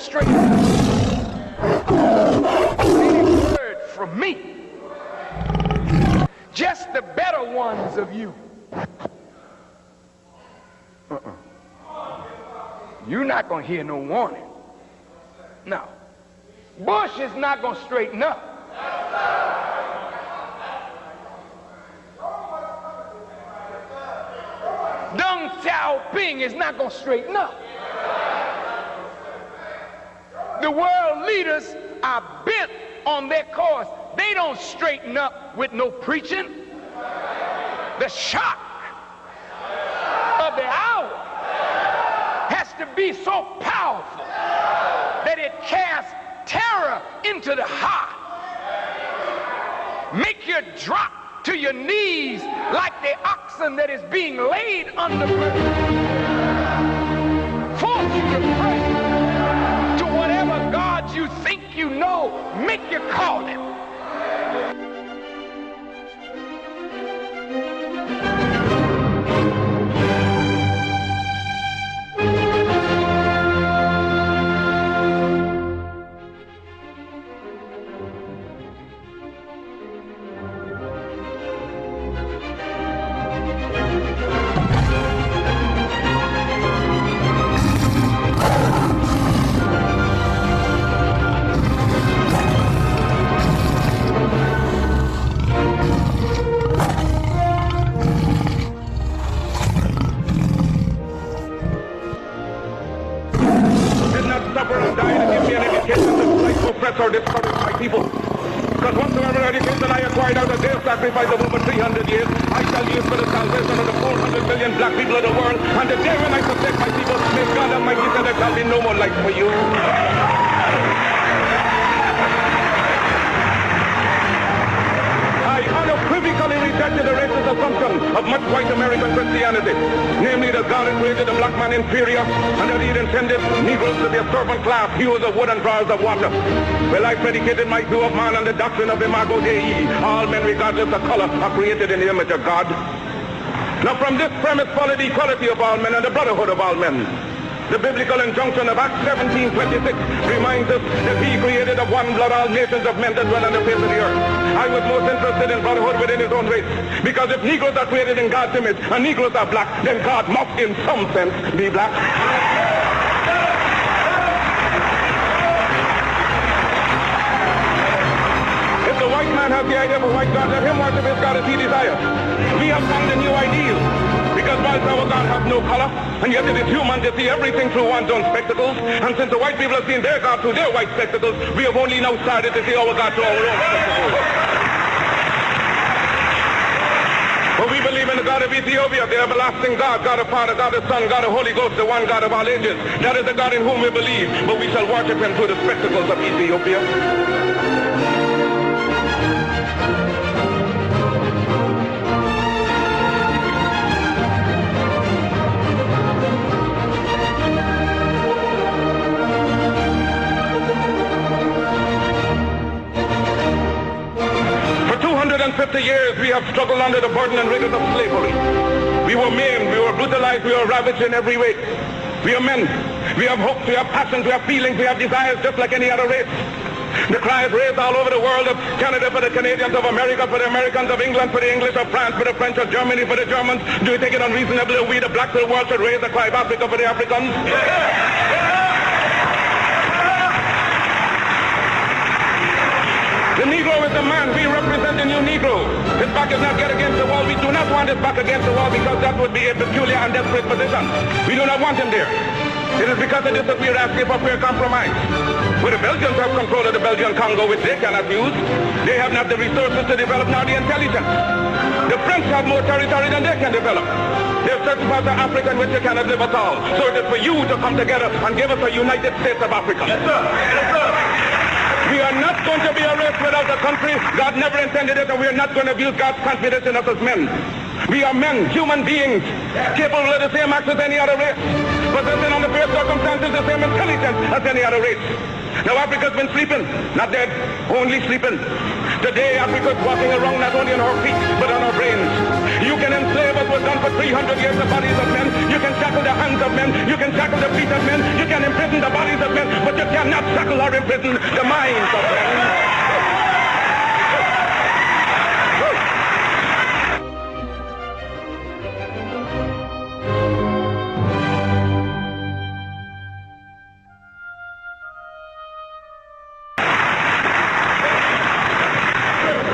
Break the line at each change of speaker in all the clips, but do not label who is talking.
straighten up. Any word from me. Just the better ones of you. You're not going to hear no warning. No. Bush is not going to straighten up. Deng Xiaoping is not going to straighten up. The world leaders are bent on their course. They don't straighten up with no preaching. The shock of the hour has to be so powerful that it casts terror into the heart. Make you drop to your knees like the oxen that is being laid under burden. Force you to pray to whatever God you think you know. Make you call him.
Or discourage my people. Because whatsoever education I acquired out of their sacrifice of over 300 years, I shall use for the salvation of the 400 million black people of the world. And the day when I protect my people, may God Almighty say there shall be no more life for you. I unequivocally rejected the racist assumption of much white American Christianity, namely that God had created the black man inferior and that he had intended Negroes to be a servant class, hewers of wood and drawers of water. Well, I predicated my view of man on the doctrine of imago Dei. All men, regardless of color, are created in the image of God. Now, from this premise followed the equality of all men and the brotherhood of all men. The biblical injunction of Acts 17:26 reminds us that he created of one blood all nations of men that dwell on the face of the earth. I was most interested in brotherhood within his own race, because if Negroes are created in God's image and Negroes are black, then God must in some sense be black. If the white man has the idea of a white God, let him worship his God as he desires. We have found a new ideal. Because whilst our God has no color, and yet it is human to see everything through one's own spectacles, and since the white people have seen their God through their white spectacles, we have only now started to see our God through our own spectacles. For we believe in the God of Ethiopia, the everlasting God, God of Father, God of Son, God of Holy Ghost, the one God of all ages. That is the God in whom we believe, but we shall worship him through the spectacles of Ethiopia. For 250 years we have struggled under the burden and rigors of slavery. We were maimed, we were brutalized, we were ravaged in every way. We are men. We have hopes, we have passions, we have feelings, we have desires just like any other race. The cry is raised all over the world of Canada for the Canadians, of America for the Americans, of England for the English, of France for the French, of Germany for the Germans. Do you think it unreasonable that we, the blacks of the world, should raise the cry of Africa for the Africans? The Negro is the man. We represent the new Negro. His back is not yet against the wall. We do not want his back against the wall because that would be a peculiar and desperate position. We do not want him there. It is because of this that we are asking for fair compromise. Where the Belgians have control of the Belgian Congo, which they cannot use, they have not the resources to develop nor the intelligence. The French have more territory than they can develop. There are certain parts of Africa in which they cannot live at all. So it is for you to come together and give us a United States of Africa. Yes, sir. Yes, sir. We are not going to be a race without a country. God never intended it, and we are not going to abuse God's confidence in us as men. We are men, human beings, capable of the same acts as any other race, possessing under fair circumstances the same intelligence as any other race. Now Africa's been sleeping, not dead, only sleeping. Today, Africa's walking around not only on our feet, but on our brains. You can enslave us, was done for 300 years, the bodies of men. You can shackle the hands of men. You can shackle the feet of men. You can imprison the bodies of men, but you cannot shackle or imprison the minds of men.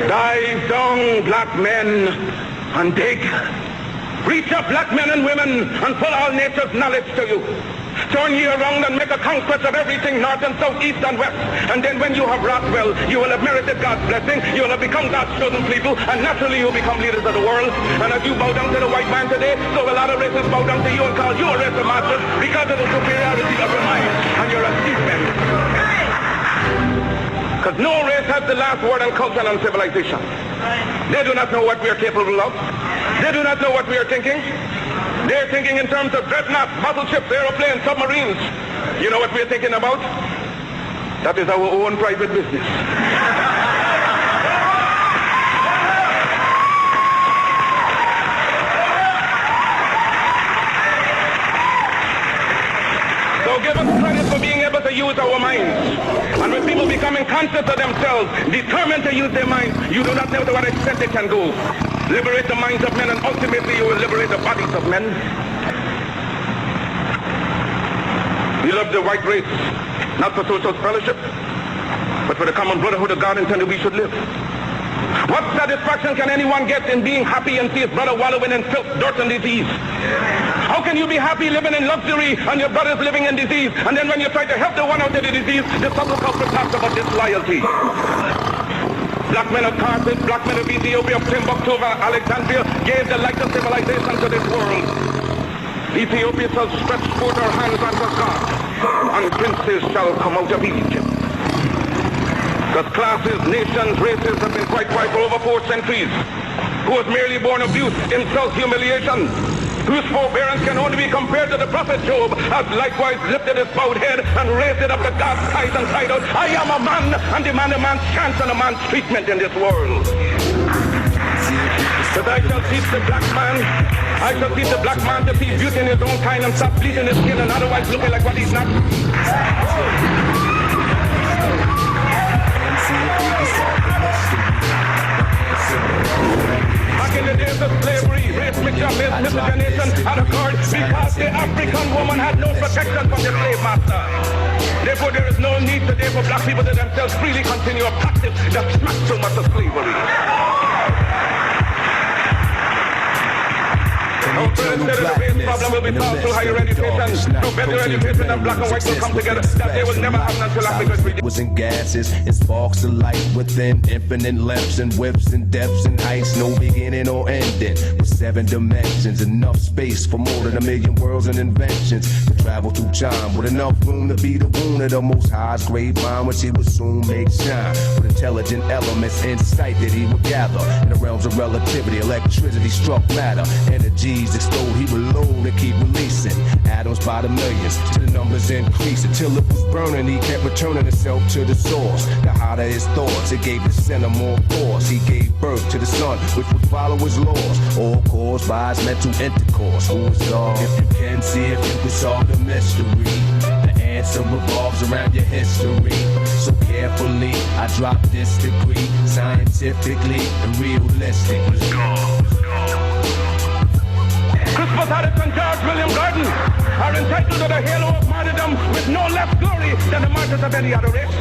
Dive down, black men, and dig. Reach up, black men and women, and pull all nature's knowledge to you. Turn ye around and make a conquest of everything, north and south, east and west. And then when you have wrought well, you will have merited God's blessing, you will have become God's chosen people, and naturally you will become leaders of the world. And as you bow down to the white man today, so a lot of races bow down to you and call you a race of masters because of the superiority of your mind and your achievement. Because no race has the last word on culture and on civilization. They do not know what we are capable of. They do not know what we are thinking. They're thinking in terms of dreadnoughts, battleships, aeroplanes, submarines. You know what we're thinking about? That is our own private business. So give us credit for being able to use our minds. And when people becoming conscious of themselves, determined to use their minds, you do not know to what extent they can go. Liberate the minds of men, and ultimately you will liberate the bodies of men. We love the white race, not for social fellowship, but for the common brotherhood of God intended we should live. What satisfaction can anyone get in being happy and see his brother wallowing in filth, dirt, and disease? How can you be happy living in luxury and your brother's living in disease? And then when you try to help the one out of the disease, the subtle culprit talks about disloyalty. Black men of Carthage, black men of Ethiopia, of Timbuktu, of Alexandria gave the light of civilization to this world. Ethiopia shall stretch forth her hands unto God, and princes shall come out of Egypt. Because classes, nations, races have been quite for over 4 centuries. Who was merely born of youth, insult, humiliation, whose forbearance can only be compared to the prophet Job, has likewise lifted his bowed head and raised it up to God's eyes and cried out, I am a man, and demand a man's chance and a man's treatment in this world. But I shall teach the black man, I shall teach the black man to see beauty in his own kind and stop bleeding his skin and otherwise looking like what he's not. Back in the days of slavery, race mixture, miscegenation had occurred because the African woman had no protection from the slave master. Therefore, there is no need today for black people to themselves freely continue a practice that smacks so much of slavery. The problem will be solved through higher education, through better education, and black and white will come together. That they will never happen until Africa's free.
Was in gases and sparks of light within infinite lengths and widths and depths and heights, no beginning or ending. With 7 dimensions, enough space for more than 1 million worlds and inventions to travel through time, with enough room to be the wound of the Most High's great mind, which he would soon make shine. With intelligent elements, insight that he would gather in the realms of relativity, electricity struck matter, energies explode, he would load and keep releasing atoms by the millions till the numbers increase until it was burning. He kept returning himself to the source. The hotter his thoughts, it gave the center more force. He gave birth to the sun, which would follow his laws, all caused by his mental intercourse. Who is God? If you can see, if you can solve the mystery, the answer revolves around your history. So carefully, I drop this degree, scientifically and realistically.
Crispus Attucks and George William Gordon are entitled to the halo of martyrdom with no less glory than the martyrs of any other race.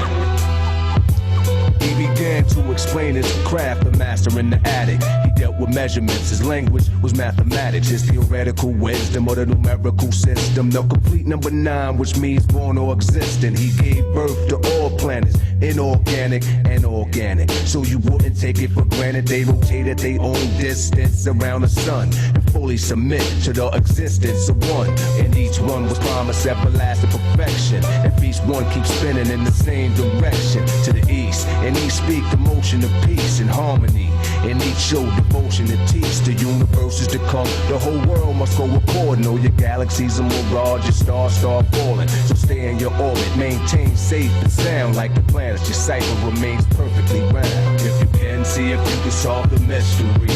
He began to explain his craft, the master in the attic. He dealt with measurements, his language was mathematics. His theoretical wisdom or the numerical system, the complete number 9, which means born or existent. He gave birth to all planets, inorganic and organic. So you wouldn't take it for granted, they rotated their own distance around the sun and fully submit to the existence of one. And each one was promised everlasting perfection. If each one keeps spinning in the same direction to the east, and each speak the motion of peace and harmony, and each show devotion and teach the universes to come. The whole world must go according. All your galaxies are mirage, your stars start falling. So stay in your orbit, maintain safe and sound like the planets. Your cycle remains perfectly round. If you can see if you can solve the mystery.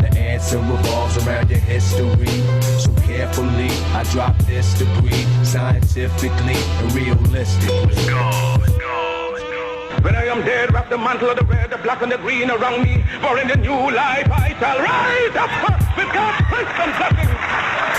The answer revolves around your history. So carefully, I drop this degree, scientifically and realistically.
Let's go, let's go, let's go. When I am dead, wrap the mantle of the red, the black and the green around me. For in the new life I shall rise up with God's grace and blessing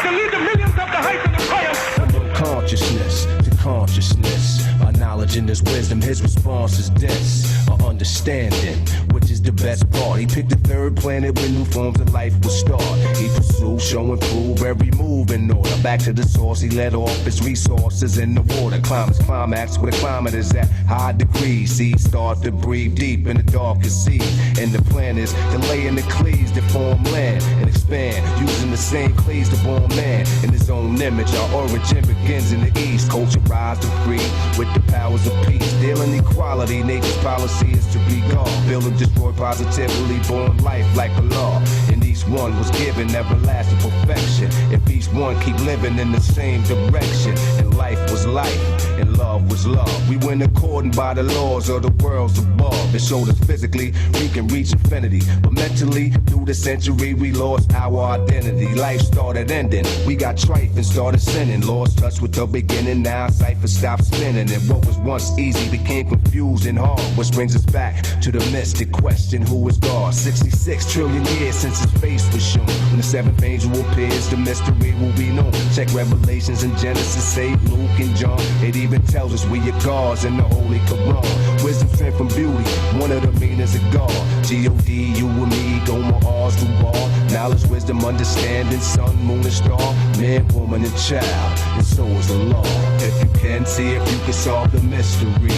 to lead the millions up the heights of the triumph.
From consciousness to consciousness, our knowledge and his wisdom, his response is this. Our understanding, which is the best part. He picked the third planet where new forms of life will start. He pursued, show and prove every move in order. Back to the source, he let off his resources in the water. Climate's climax where the climate is at high degrees. Seeds start to breathe deep in the darkest sea. And the plan is to lay in the clays that form land and expand, using the same clays to born man in his own image. Our origin begins in the east. Culture rise to free with the powers of peace. Dealing equality, nature's policy is to be God. Build and destroy positively, born life like a law. And each one was given everlasting perfection. If each one keep living in the same direction, and life was life, and love was love. We went according by the laws of the worlds above. It showed us physically we can reach infinity, but mentally through the century we lost our identity. Life started ending, we got trife and started sinning. Lost touch with the beginning, now cipher stopped spinning. And what was once easy became confused and hard, which brings us back to the mystic question, who is God? 66 trillion years since his face was shown. When the seventh angel appears, the mystery will be known. Check Revelations and Genesis, say Luke and John. It even tells us we are gods in the Holy Quran. Wisdom, strength, and beauty, one of the meanings of God. G-O-D, you and me, Goma, R's, the wall. Knowledge, wisdom, understanding, sun, moon, and star. Man, woman, and child, and so is the law. If you can see if you can solve the mystery,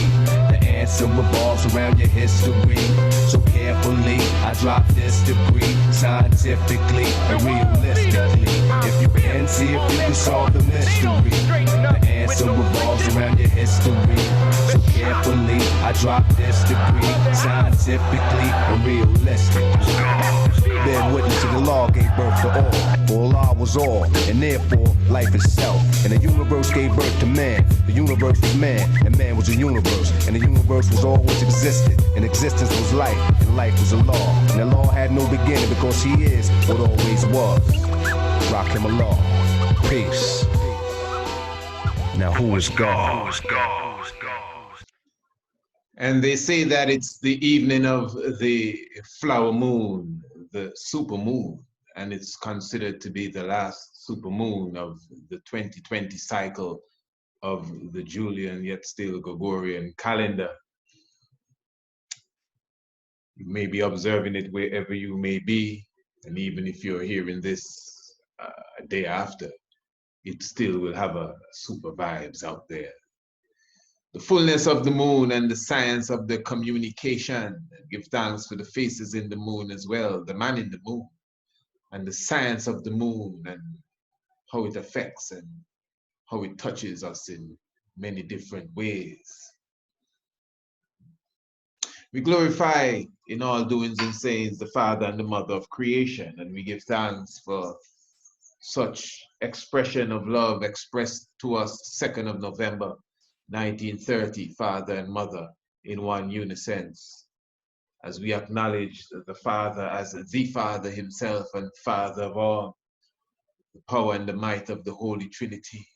the answer revolves around your history. So carefully, I drop this degree, scientifically and realistically. If you can see if you can solve the mystery, the answer revolves around your history. So carefully, I drop this degree, scientifically and realistically. Bear witness to the law gave birth to all, for Allah was all, and therefore life itself. And the universe gave birth to man. The universe was man, and man was the universe. And the universe was always existed, and existence was life, and life was a law. And the law had no beginning because he is what always was. Rock him a law. Peace. Now who is God?
And they say that it's the evening of the flower moon, the super moon, and it's considered to be the last super moon of the 2020 cycle of the Julian yet still Gregorian calendar. You may be observing it wherever you may be, and even if you're hearing this a day after, it still will have a super vibes out there. The fullness of the moon and the science of the communication. Give thanks for the faces in the moon as well, the man in the moon, and the science of the moon and how it affects and how it touches us in many different ways. We glorify in all doings and sayings the Father and the Mother of creation, and we give thanks for such expression of love expressed to us 2nd of November 1930, Father and Mother in one unison, as we acknowledge the Father as the Father himself and Father of all, the power and the might of the Holy Trinity.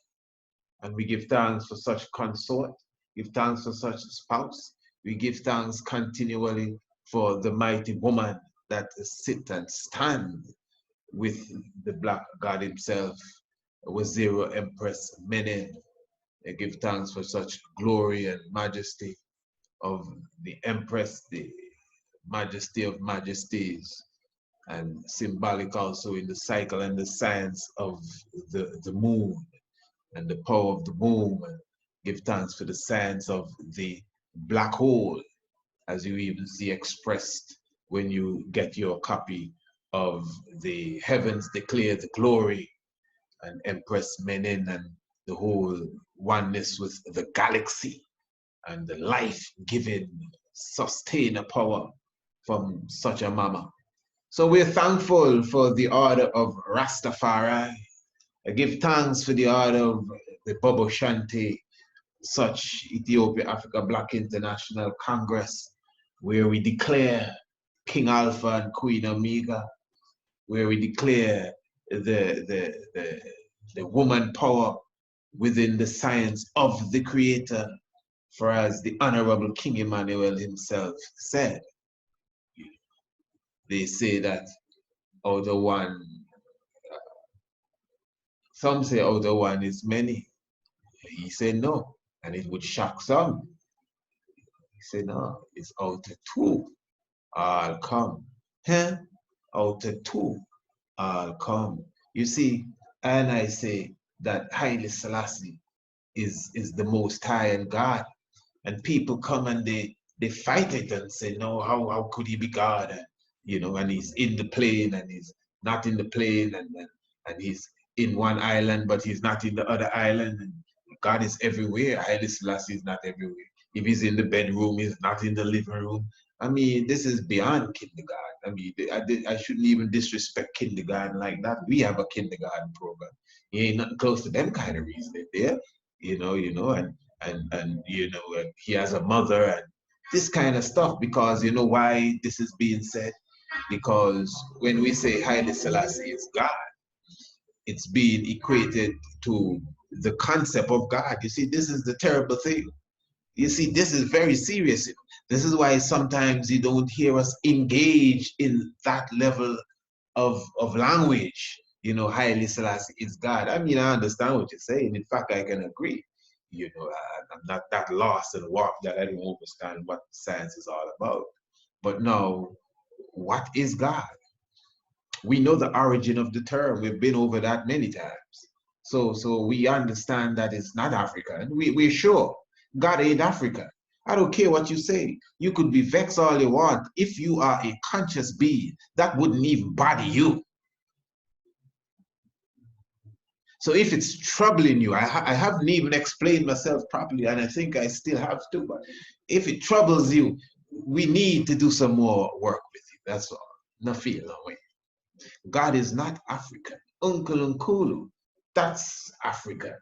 And we give thanks for such consort, give thanks for such spouse. We give thanks continually for the mighty woman that sit and stand with the Black God himself, Wazira Empress Menen. I give thanks for such glory and majesty of the Empress, the Majesty of Majesties, and symbolic also in the cycle and the science of the moon and the power of the moon. Give thanks for the science of the black hole, as you even see expressed when you get your copy of the Heavens Declare the Glory and Empress Menen and the whole oneness with the galaxy and the life-giving, sustainer power from such a mama. So we're thankful for the order of Rastafari. I give thanks for the order of the Bobo Shanti, such Ethiopia Africa Black International Congress, where we declare King Alpha and Queen Omega, where we declare the woman power within the science of the Creator. For as the Honorable King Emmanuel himself said, they say that out of one, some say out of one is many. He said no, and it would shock some. He said no, it's out of two, I'll come. Huh? Out of two, I'll come. You see, and I say that Haile Selassie is the Most High and God. And people come and they fight it and say, no, how could he be God? And, you know, and he's in the plane and he's not in the plane, and he's in one island, but he's not in the other island. And God is everywhere. Haile Selassie is not everywhere. If he's in the bedroom, he's not in the living room. I mean, this is beyond kindergarten. I mean, I shouldn't even disrespect kindergarten like that. We have a kindergarten program. He ain't nothing close to them kind of reasoning there, you know, and you know, and he has a mother and this kind of stuff. Because you know why this is being said? Because when we say Haile Selassie is God, it's being equated to the concept of God. You see, this is the terrible thing. You see, this is very serious. This is why sometimes you don't hear us engage in that level of language. You know, Haile Selassie is God. I mean, I understand what you're saying. In fact, I can agree. You know, I'm not that lost and warped that I don't understand what science is all about. But now, what is God? We know the origin of the term. We've been over that many times. So we understand that it's not African. We're sure God ain't African. I don't care what you say. You could be vexed all you want. If you are a conscious being, that wouldn't even bother you. So if it's troubling you, I haven't even explained myself properly, and I think I still have to, but if it troubles you, we need to do some more work with you. That's all. No fear, no way. God is not African. Uncle Nkulu, that's African.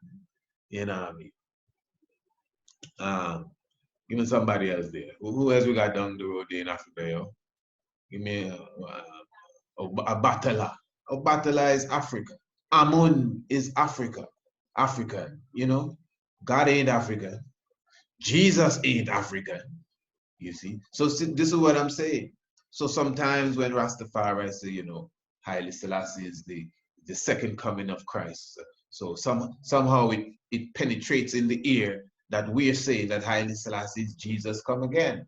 You know what I mean? Give me somebody else there. Who else we got down the road there in Africa, yo? Give me a Batala. A Batala is Africa. Amun is African, you know. God ain't African. Jesus ain't African, you see. So this is what I'm saying. So sometimes when Rastafari say, you know, Haile Selassie is the second coming of Christ. So somehow it penetrates in the ear that we're saying that Haile Selassie is Jesus come again.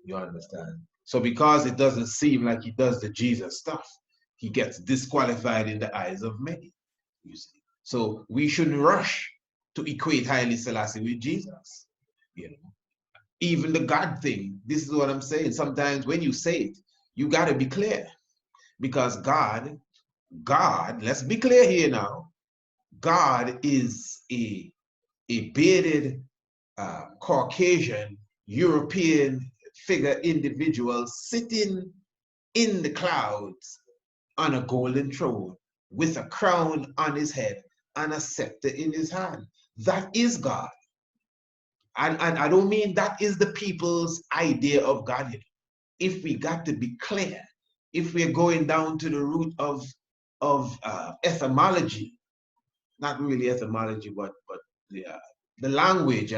You understand? So because it doesn't seem like he does the Jesus stuff, he gets disqualified in the eyes of many, you see. So we shouldn't rush to equate Haile Selassie with Jesus, you know. Even the God thing, this is what I'm saying. Sometimes when you say it, you got to be clear. Because God, let's be clear here now, God is a bearded, Caucasian, European figure individual sitting in the clouds on a golden throne with a crown on his head and a scepter in his hand. That is God. And I don't mean that is the people's idea of Godhead. If we got to be clear, if we're going down to the root of etymology, not really etymology, but the language,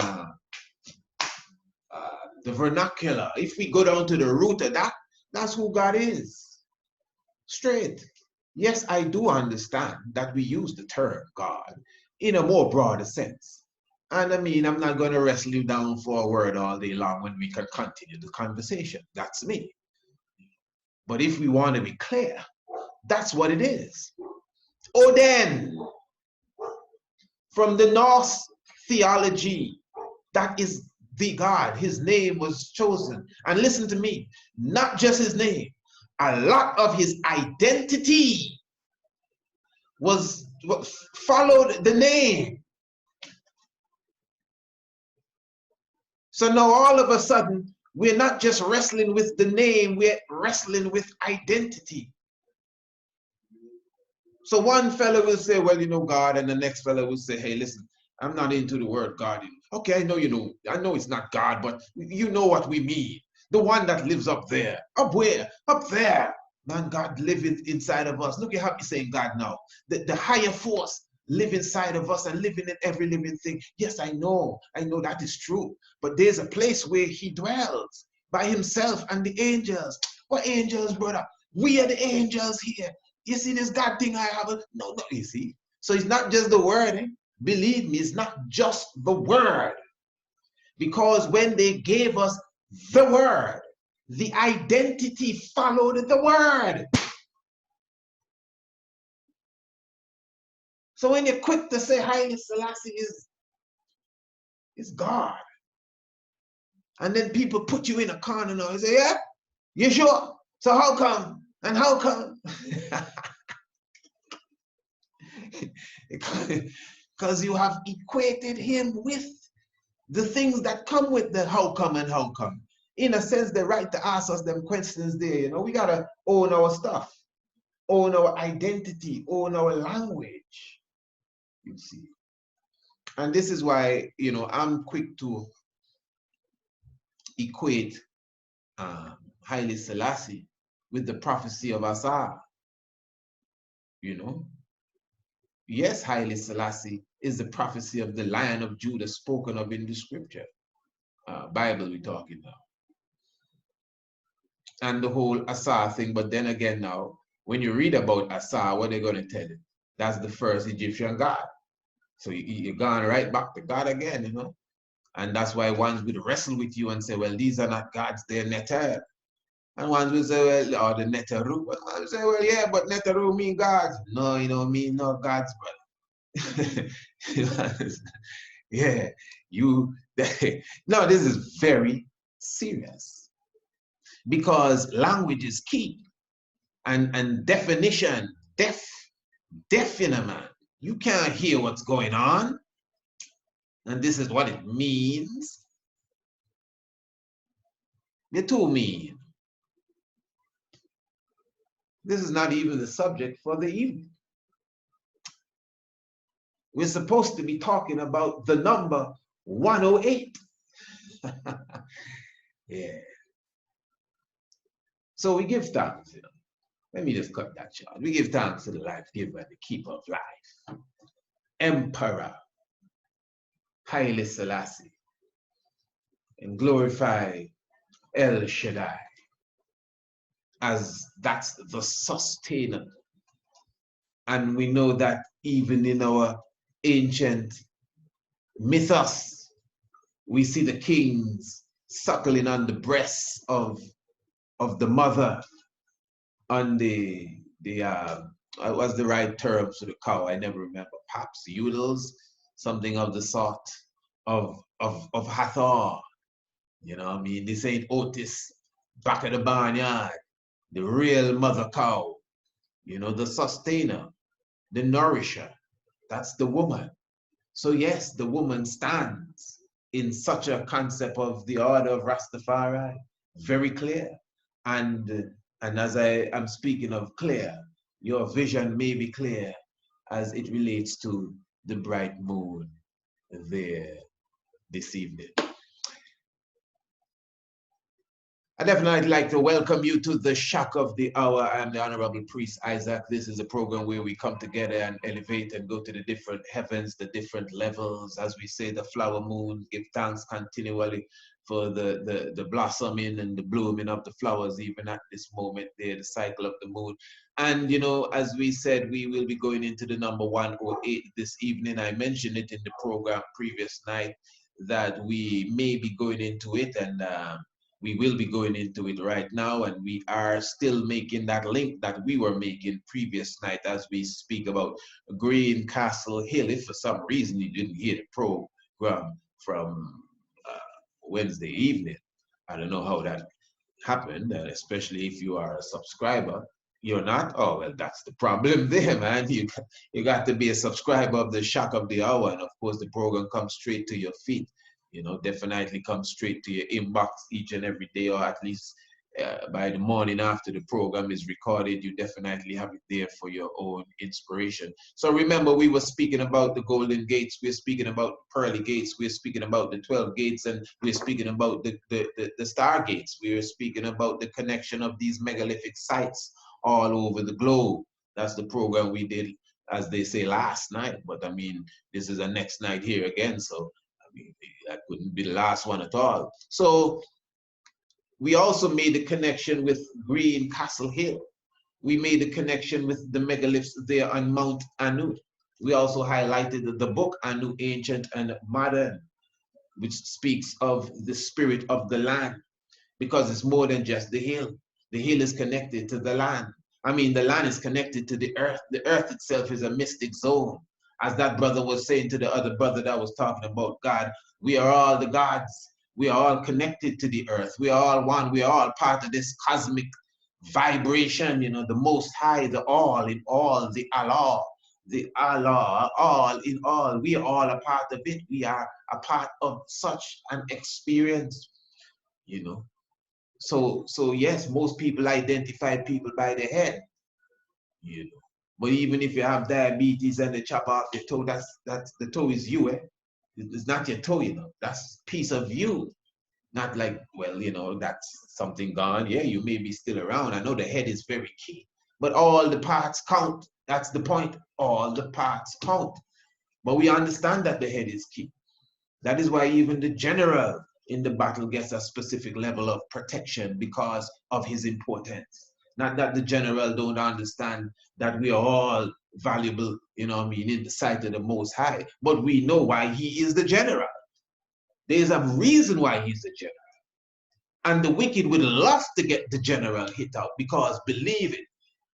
the vernacular, if we go down to the root of that, that's who God is. Straight. Yes, I do understand that we use the term God in a more broader sense. And I mean, I'm not going to wrestle you down for a word all day long when we can continue the conversation. That's me. But if we want to be clear, that's what it is. Odin, from the Norse theology, that is the God. His name was chosen. And listen to me, not just his name, a lot of his identity followed the name. So now all of a sudden, we're not just wrestling with the name, we're wrestling with identity. So one fellow will say, well, you know, God, and the next fellow will say, hey, listen, I'm not into the word God. Okay, I know you know, I know it's not God, but you know what we mean. The one that lives up there. Up where? Up there. Man, God living inside of us. Look at how he's saying God now. The higher force live inside of us and living in every living thing. Yes, I know that is true. But there's a place where he dwells by himself and the angels. What angels, brother? We are the angels here. You see this God thing I have? No, you see. So it's not just the word. Eh? Believe me, it's not just the word. Because when they gave us the word, the identity followed the word. So when you're quick to say Haile Selassie is God, and then people put you in a corner now and say, yeah, you sure? So how come? And how come? Because you have equated him with the things that come with the how come and how come. In a sense, they're right to ask us them questions there. You know, we got to own our stuff, own our identity, own our language, you see. And this is why, you know, I'm quick to equate Haile Selassie with the prophecy of Asa. You know, yes, Haile Selassie is the prophecy of the Lion of Judah spoken of in the scripture. Bible we're talking now. And the whole Asa thing, but then again now, when you read about Asa, what they're going to tell you? That's the first Egyptian god. So you're going right back to God again, you know? And that's why ones would wrestle with you and say, well, these are not gods, they're Neter. And ones will say, well, or the Neteru. But one will say, well, yeah, but Neteru mean gods. No, you don't mean no gods, brother. Yeah, no, this is very serious. Because language is key. And definition, deafening, man. You can't hear what's going on. And this is what it means. They too mean. This is not even the subject for the evening. We're supposed to be talking about the number 108. Yeah. So we give thanks, you know. Let me just cut that short. We give thanks to the life giver, the keeper of life, Emperor Haile Selassie, and glorify El Shaddai, as that's the sustainer. And we know that even in our ancient mythos, we see the kings suckling on the breasts of the mother, on what was the right term for the cow? I never remember. Paps, udals, something of the sort of Hathor. You know what I mean? This ain't Otis back at the barnyard. The real mother cow. You know, the sustainer, the nourisher. That's the woman. So yes, the woman stands in such a concept of the order of Rastafari, very clear. And as I am speaking of clear, your vision may be clear as it relates to the bright moon there this evening. I definitely like to welcome you to the Shock of the Hour. I am the Honorable Priest Isaac. This is a program where we come together and elevate and go to the different heavens, the different levels. As we say, the flower moon, give thanks continually for the blossoming and the blooming of the flowers, even at this moment there, the cycle of the moon. And, you know, as we said, we will be going into the number 108 this evening. I mentioned it in the program previous night that we may be going into it, and we will be going into it right now, and we are still making that link that we were making previous night as we speak about Green Castle Hill. If for some reason you didn't hear the program from Wednesday evening, I don't know how that happened, especially if you are a subscriber. You're not? Oh, well, that's the problem there, man. You got to be a subscriber of the Shock of the Hour, and of course the program comes straight to your feet. You know, definitely come straight to your inbox each and every day, or at least by the morning after the program is recorded, you definitely have it there for your own inspiration. So remember, we were speaking about the golden gates, we're speaking about pearly gates, we're speaking about the 12 gates, and we're speaking about the star gates. We're speaking about the connection of these megalithic sites all over the globe. That's the program we did, as they say, last night. But I mean, this is a next night here again, so I mean, that couldn't be the last one at all. So we also made the connection with Green Castle Hill. We made the connection with the megaliths there on Mount Anu. We also highlighted the book Anu, Ancient and Modern, which speaks of the spirit of the land, because it's more than just the hill. The hill is connected to the land. I mean, the land is connected to the earth. The earth itself is a mystic zone. As that brother was saying to the other brother that was talking about God, we are all the gods. We are all connected to the earth. We are all one. We are all part of this cosmic vibration, you know, the Most High, the all in all, the Allah, all in all. We are all a part of it. We are a part of such an experience, you know. So yes, most people identify people by their head, you know. But even if you have diabetes and they chop off your toe, that's the toe is you, eh? It's not your toe, you know. That's a piece of you. Not like, well, you know, that's something gone. Yeah, you may be still around. I know the head is very key, but all the parts count. That's the point. All the parts count. But we understand that the head is key. That is why even the general in the battle gets a specific level of protection because of his importance. Not that the general don't understand that we are all valuable, you know what I mean, in the sight of the Most High, but we know why he is the general. There's a reason why he's the general. And the wicked would love to get the general hit out, because believe it,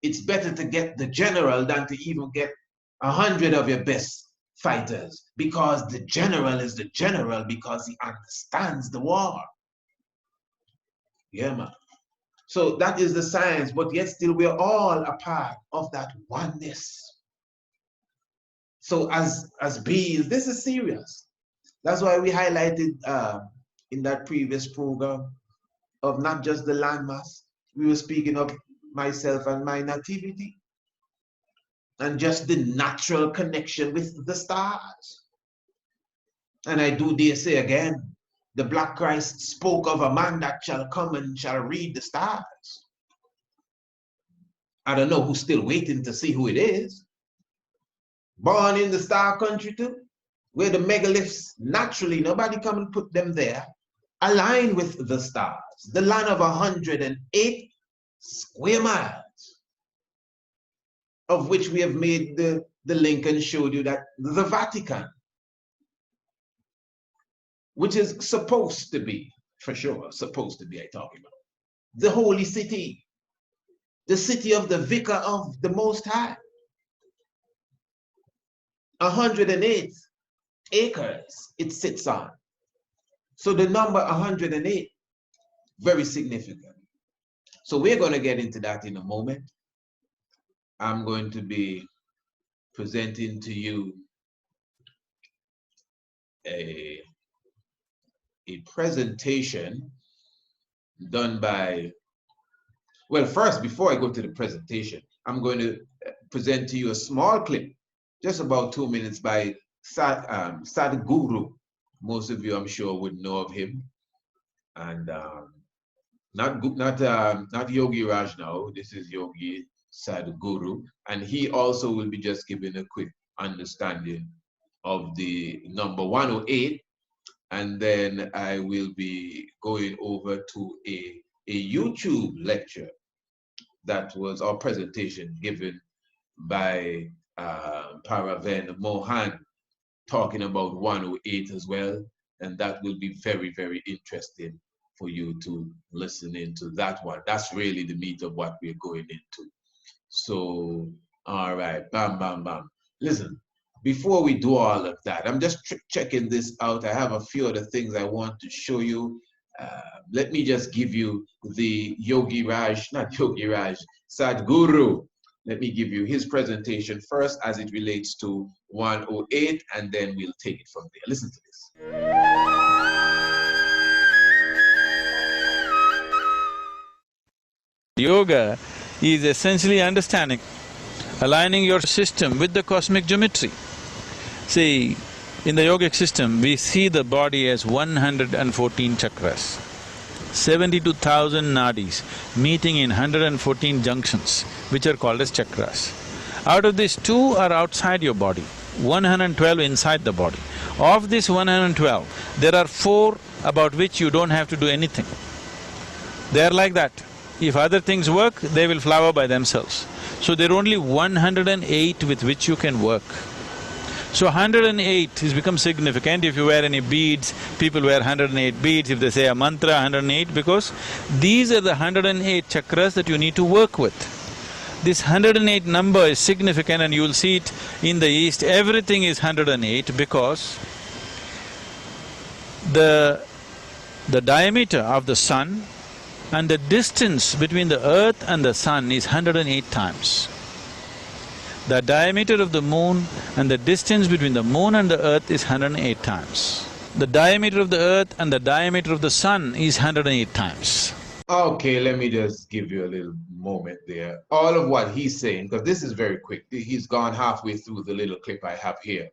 it's better to get the general than to even get 100 of your best fighters, because the general is the general because he understands the war. Yeah, man. So that is the science, but yet still we're all a part of that oneness. So as beings, this is serious. That's why we highlighted in that previous program of not just the landmass. We were speaking of myself and my nativity, and just the natural connection with the stars. And I do dare say again, the Black Christ spoke of a man that shall come and shall read the stars. I don't know who's still waiting to see who it is. Born in the star country too, where the megaliths, naturally, nobody come and put them there, align with the stars. The land of 108 square miles, of which we have made the link and showed you that the Vatican, which is supposed to be, for sure, supposed to be, I'm talking about, the holy city, the city of the Vicar of the Most High. 108 acres it sits on. So the number 108, very significant. So we're going to get into that in a moment. I'm going to be presenting to you a presentation done by, well, first, before I go to the presentation, I'm going to present to you a small clip, just about 2 minutes, by Sadhguru. Most of you, I'm sure, would know of him. And not Yogi Raj now, this is Yogi Sadhguru. And he also will be just giving a quick understanding of the number 108. And then I will be going over to a YouTube lecture that was our presentation given by Paraven Mohan, talking about 108 as well. And that will be very, very interesting for you to listen into that one. That's really the meat of what we're going into. So, all right, bam, bam, bam. Listen, before we do all of that, I'm just checking this out. I have a few other things I want to show you. Let me just give you the Sadhguru. Let me give you his presentation first as it relates to 108, and then we'll take it from there. Listen to this.
Yoga is essentially understanding, aligning your system with the cosmic geometry. See, in the yogic system, we see the body as 114 chakras, 72,000 nadis meeting in 114 junctions, which are called as chakras. Out of these, 2 are outside your body, 112 inside the body. Of this 112, there are 4 about which you don't have to do anything. They are like that. If other things work, they will flower by themselves. So there are only 108 with which you can work. So 108 has become significant. If you wear any beads, people wear 108 beads. If they say a mantra, 108, because these are the 108 chakras that you need to work with. This 108 number is significant, and you'll see it in the East, everything is 108 because the diameter of the sun and the distance between the earth and the sun is 108 times. The diameter of the moon and the distance between the moon and the earth is 108 times. The diameter of the earth and the diameter of the sun is 108 times.
Okay, let me just give you a little moment there. All of what he's saying, because this is very quick, he's gone halfway through the little clip I have here.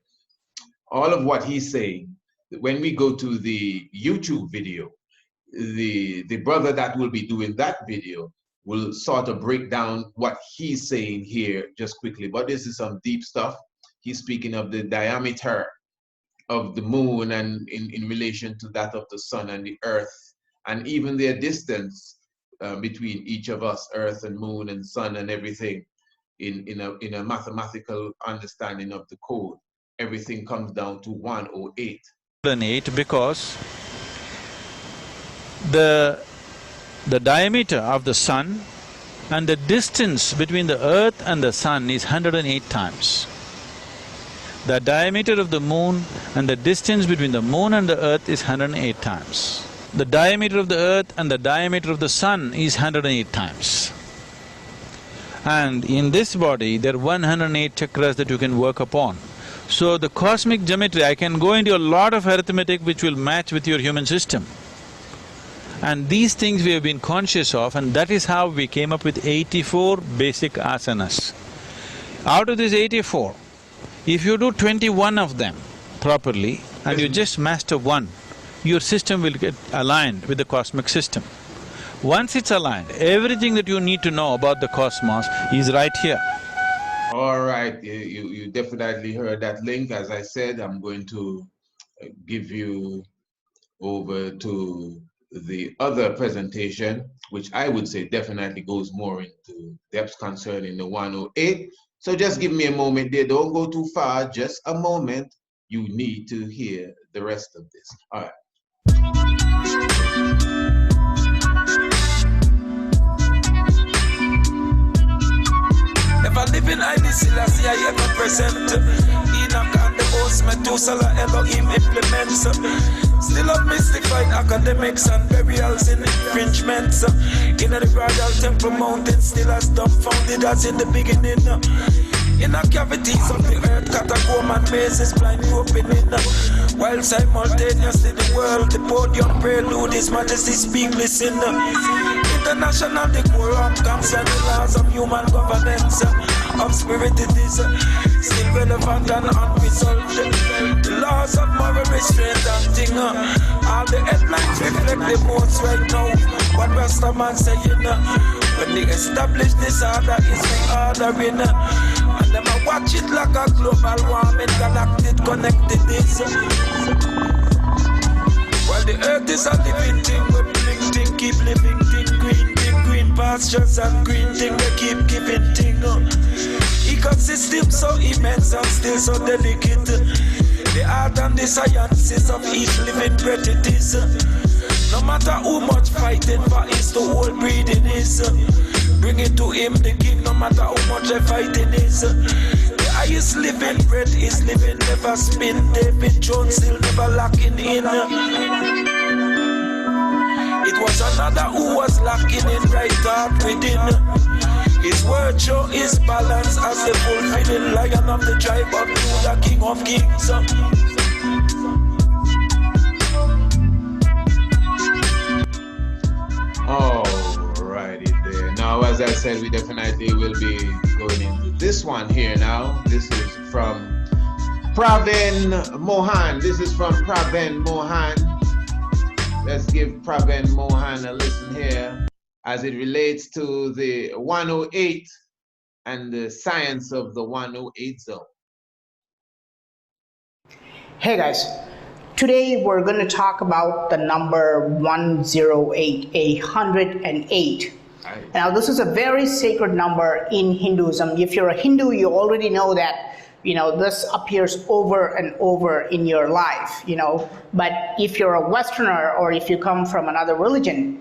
All of what he's saying, when we go to the YouTube video, the brother that will be doing that video will sort of break down what he's saying here just quickly. But this is some deep stuff. He's speaking of the diameter of the moon and in relation to that of the sun and the earth, and even their distance between each of us, earth and moon and sun and everything, in a mathematical understanding of the code. Everything comes down to 108.
108 because the diameter of the sun and the distance between the earth and the sun is 108 times. The diameter of the moon and the distance between the moon and the earth is 108 times. The diameter of the earth and the diameter of the sun is 108 times. And in this body, there are 108 chakras that you can work upon. So the cosmic geometry, I can go into a lot of arithmetic which will match with your human system. And these things we have been conscious of, and that is how we came up with 84 basic asanas. Out of these 84, if you do 21 of them properly and you just master one, your system will get aligned with the cosmic system. Once it's aligned, everything that you need to know about the cosmos is right here.
All right, you definitely heard that link. As I said, I'm going to give you over to the other presentation, which I would say definitely goes more into depth concerning the 108. So just give me a moment there, don't go too far, just a moment. You need to hear the rest of this. All right.
Never living I Selassie, I ever present. Enoch and the host, Methuselah, Elohim implements. Still up mystified academics and burials in infringements. In the Royal Temple Mountain, still as dumbfounded as in the beginning. In the cavities of the earth, catacomb and mazes blind opening. While simultaneously the world, the podium prelude, His Majesty speak, listen. International decorum concern the laws of human governance. Of spirit it is still relevant and unresolved. The laws of moral restraint and thing. All the headlines reflect the most right now. What Rastaman saying? When the established disorder is reordering. And them a watch it like a global warming, galactic connectedness. While the earth is a living thing, we bling thing, keep living thing, green pastures and green thing, they keep giving thing. Ecosystem so immense and still so delicate. The art and the sciences of each living breath it is. No matter how much fighting for is the whole breeding is. Bring it to him, the king, no matter how much the fighting is. The highest living breath is living, never spin. David Jones still never lacking in. It was another who was lacking in right heart within. His word show his balance as the fulfilling lion of the tribe of Judah, king of kings.
Alrighty there. Now as I said, we definitely will be going into this one here now. This is from Pravin Mohan. This is from Pravin Mohan. Let's give Pravin Mohan a listen here as it relates to the 108 and the science of the 108 zone.
Hey guys, today we're going to talk about the number 108, 108. Right. Now this is a very sacred number in Hinduism. If you're a Hindu, you already know that, you know, this appears over and over in your life, you know. But if you're a Westerner or if you come from another religion,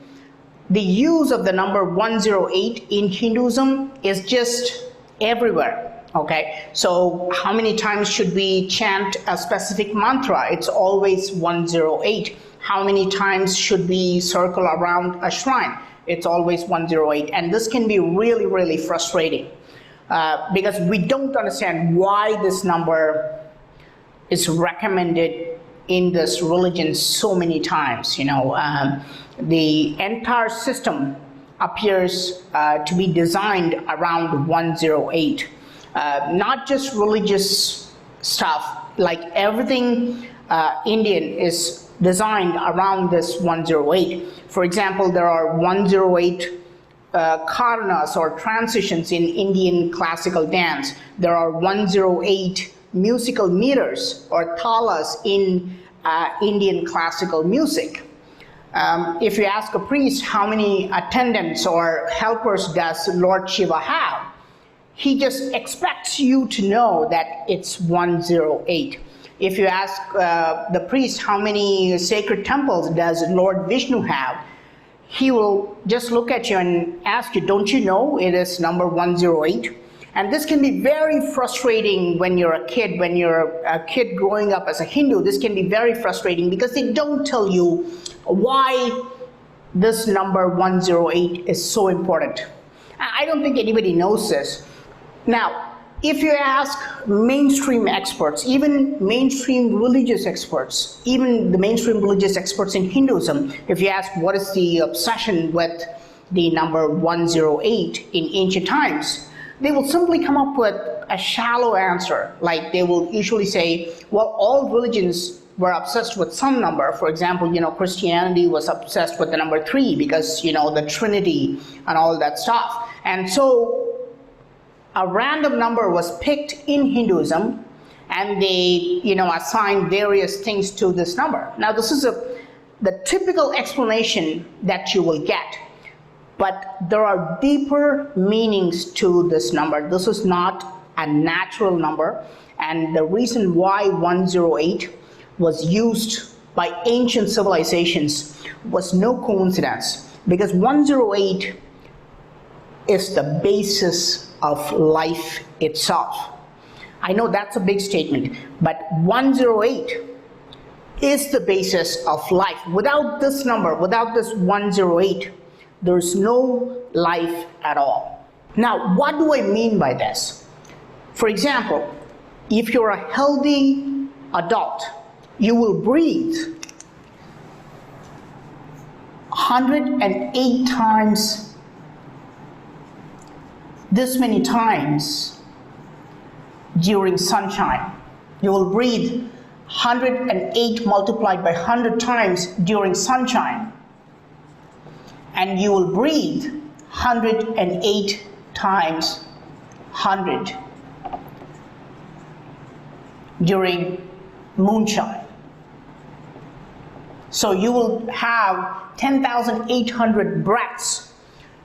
the use of the number 108 in Hinduism is just everywhere. Okay, so how many times should we chant a specific mantra? It's always 108. How many times should we circle around a shrine? It's always 108. And this can be really, really frustrating because we don't understand why this number is recommended in this religion so many times. You know, the entire system appears to be designed around 108. Not just religious stuff, like everything Indian is designed around this 108. For example, there are 108 karanas or transitions in Indian classical dance. There are 108 musical meters or talas in Indian classical music. If you ask a priest how many attendants or helpers does Lord Shiva have, he just expects you to know that it's 108. If you ask the priest how many sacred temples does Lord Vishnu have, he will just look at you and ask you, don't you know it is number 108? And this can be very frustrating when you're a kid, growing up as a Hindu. This can be very frustrating because they don't tell you why this number 108 is so important. I don't think anybody knows this. Now, if you ask mainstream experts, even mainstream religious experts, even the mainstream religious experts in Hinduism, if you ask what is the obsession with the number 108 in ancient times, they will simply come up with a shallow answer. Like they will usually say, well, all religions were obsessed with some number. For example, you know, Christianity was obsessed with the number 3 because, you know, the Trinity and all that stuff. And so a random number was picked in Hinduism and they, you know, assigned various things to this number. Now this is the typical explanation that you will get, but there are deeper meanings to this number. This is not a natural number, and the reason why 108 was used by ancient civilizations was no coincidence, because 108 is the basis of life itself. I know that's a big statement, but 108 is the basis of life. Without this number, without this 108, there's no life at all. Now, what do I mean by this? For example, if you're a healthy adult, you will breathe 108 times this many times during sunshine. You will breathe 108 multiplied by 100 times during sunshine. And you will breathe 108 times 100 during moonshine. So you will have 10,800 breaths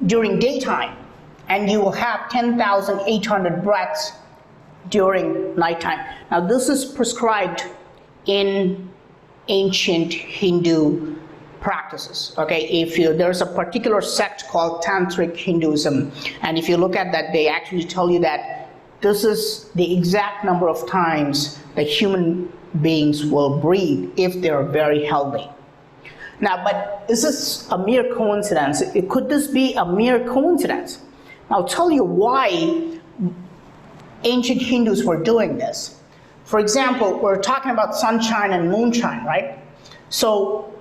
during daytime, and you will have 10,800 breaths during nighttime. Now this is prescribed in ancient Hindu practices. Okay, there's a particular sect called Tantric Hinduism, and if you look at that, they actually tell you that this is the exact number of times that human beings will breathe if they're very healthy. Now, but is this a mere coincidence? Could this be a mere coincidence? I'll tell you why ancient Hindus were doing this. For example, we're talking about sunshine and moonshine, right? So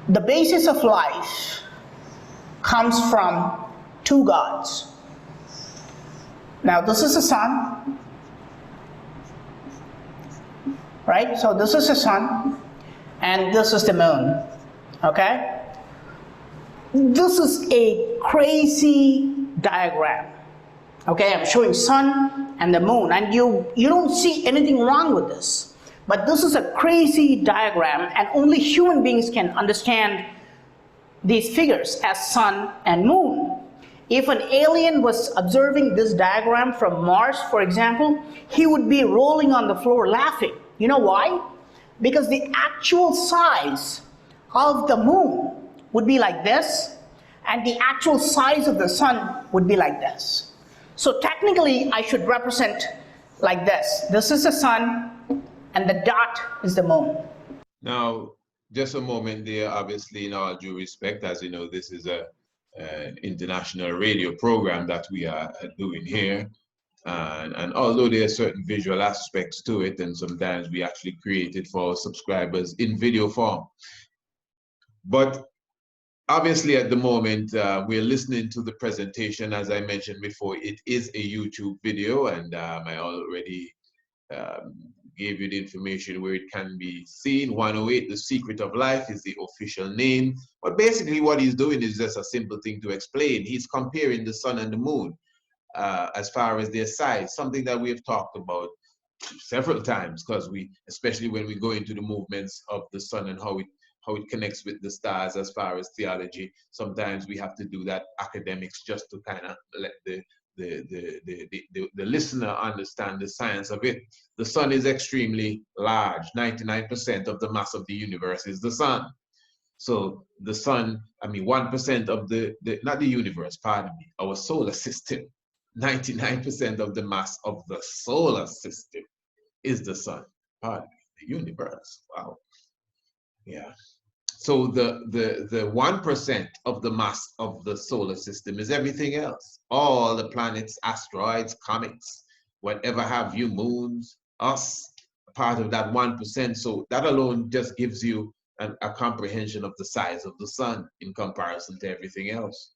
the basis of life comes from two gods. Now this is the sun, right? So this is the sun, and this is the moon, okay? This is a crazy diagram, okay? I'm showing sun and the moon, and you don't see anything wrong with this. But this is a crazy diagram, and only human beings can understand these figures as sun and moon. If an alien was observing this diagram from Mars, for example, he would be rolling on the floor laughing. You know why? Because the actual size of the moon would be like this, and the actual size of the sun would be like this. So technically, I should represent like this. This is the sun, and the dot is the moon.
Now, just a moment there, obviously, in all due respect, as you know, this is an international radio program that we are doing here. And although there are certain visual aspects to it, and sometimes we actually create it for our subscribers in video form. But obviously at the moment, we're listening to the presentation. As I mentioned before, it is a YouTube video, and I already gave you the information where it can be seen. 108, The Secret of Life, is the official name. But basically what he's doing is just a simple thing to explain. He's comparing the sun and the moon as far as their size, something that we have talked about several times, because especially when we go into the movements of the sun and how it connects with the stars as far as theology, sometimes we have to do that academics just to kind of let the listener understand the science of it. The sun is extremely large. 99% of the mass of the universe is the sun. So the sun, 1% of not the universe, pardon me, our solar system, 99% of the mass of the solar system is the sun. Pardon me, the universe. Wow. Yeah. So the 1% of the mass of the solar system is everything else. All the planets, asteroids, comets, whatever have you, moons, us, part of that 1%. So that alone just gives you a comprehension of the size of the sun in comparison to everything else.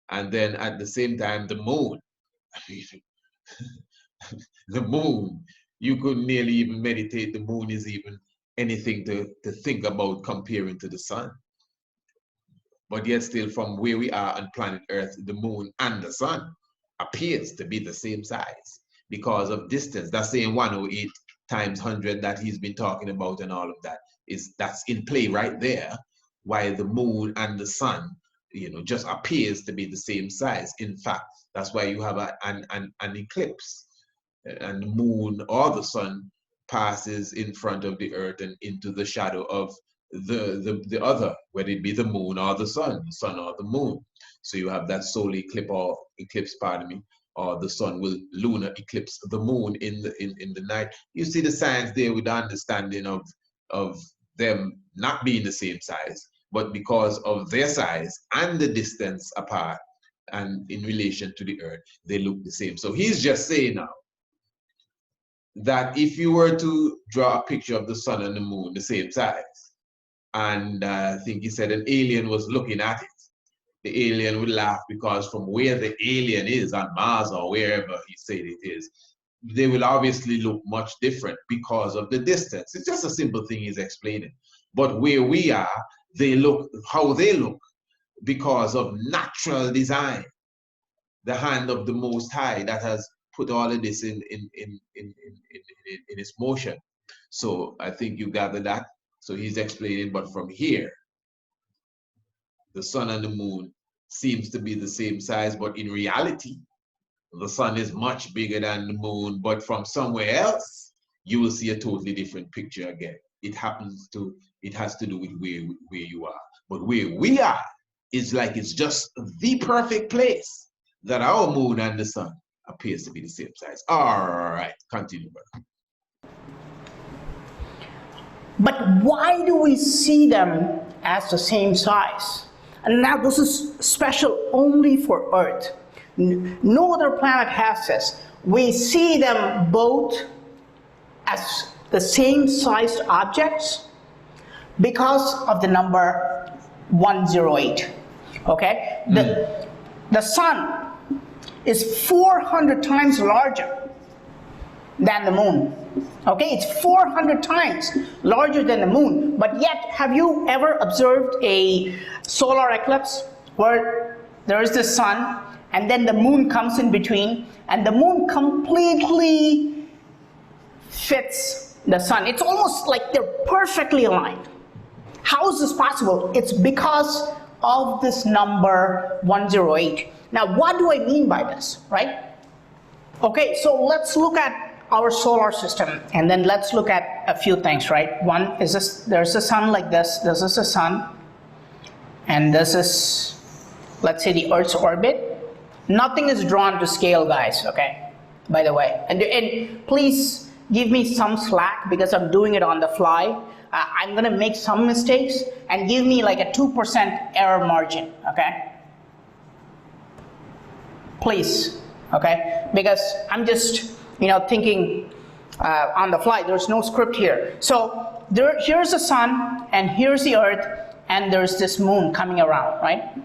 And then at the same time, the moon. The moon, you couldn't nearly even meditate. The moon is even anything to think about comparing to the sun. But yet still, from where we are on planet Earth, the moon and the sun appears to be the same size because of distance. That's saying 108 times 100 that he's been talking about, and all of that that's in play right there. While the moon and the sun, just appears to be the same size. In fact, that's why you have an eclipse, and the moon or the sun passes in front of the earth and into the shadow of the other, whether it be the moon or the sun or the moon. So you have that solar eclipse, pardon me, or the sun will lunar eclipse the moon in the night. You see the science there with the understanding of them not being the same size, but because of their size and the distance apart and in relation to the earth, they look the same. So he's just saying now that if you were to draw a picture of the sun and the moon the same size, and I think he said an alien was looking at it, the alien would laugh, because from where the alien is on Mars or wherever he said it is, they will obviously look much different because of the distance. It's just a simple thing he's explaining. But where we are, they look how they look because of natural design, the hand of the Most High that has put all of this in its motion. So I think you gather that. So he's explaining, but from here, the sun and the moon seems to be the same size, but in reality, the sun is much bigger than the moon, but from somewhere else, you will see a totally different picture again. It has to do with where you are. But where we are is like it's just the perfect place that our moon and the sun appears to be the same size. All right, continue, brother.
But why do we see them as the same size? And now this is special only for Earth. No other planet has this. We see them both as the same sized objects because of the number 108. Okay? The sun is 400 times larger than the moon. Okay, it's 400 times larger than the moon. But yet, have you ever observed a solar eclipse where there is the sun and then the moon comes in between, and the moon completely fits the sun? It's almost like they're perfectly aligned. How is this possible? It's because of this number 108. Now, what do I mean by this, right? Okay, so let's look at our solar system, and then let's look at a few things, right? One is this, there's a sun like this is the sun, and this is, let's say, the Earth's orbit. Nothing is drawn to scale, guys, okay, by the way. And please give me some slack because I'm doing it on the fly. I'm gonna make some mistakes, and give me like a 2% error margin, okay? Please, okay? Because I'm just, thinking on the fly. There's no script here. So here's the sun, and here's the Earth, and there's this moon coming around, right?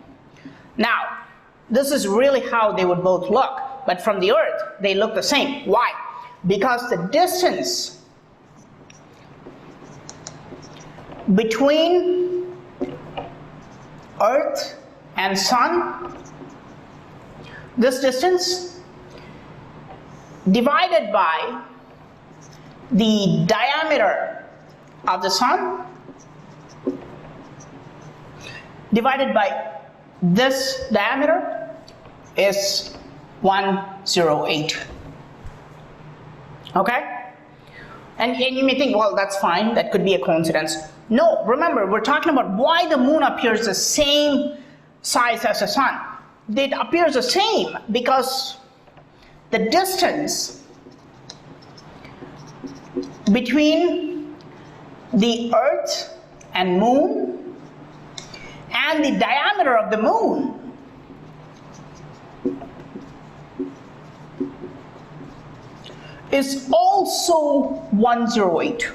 Now, this is really how they would both look. But from the Earth, they look the same. Why? Because the distance between Earth and sun, this distance divided by the diameter of the sun divided by this diameter is 108. Okay? And you may think, well, that's fine, that could be a coincidence. No, remember, we're talking about why the moon appears the same size as the sun. It appears the same because the distance between the Earth and moon and the diameter of the moon is also 108.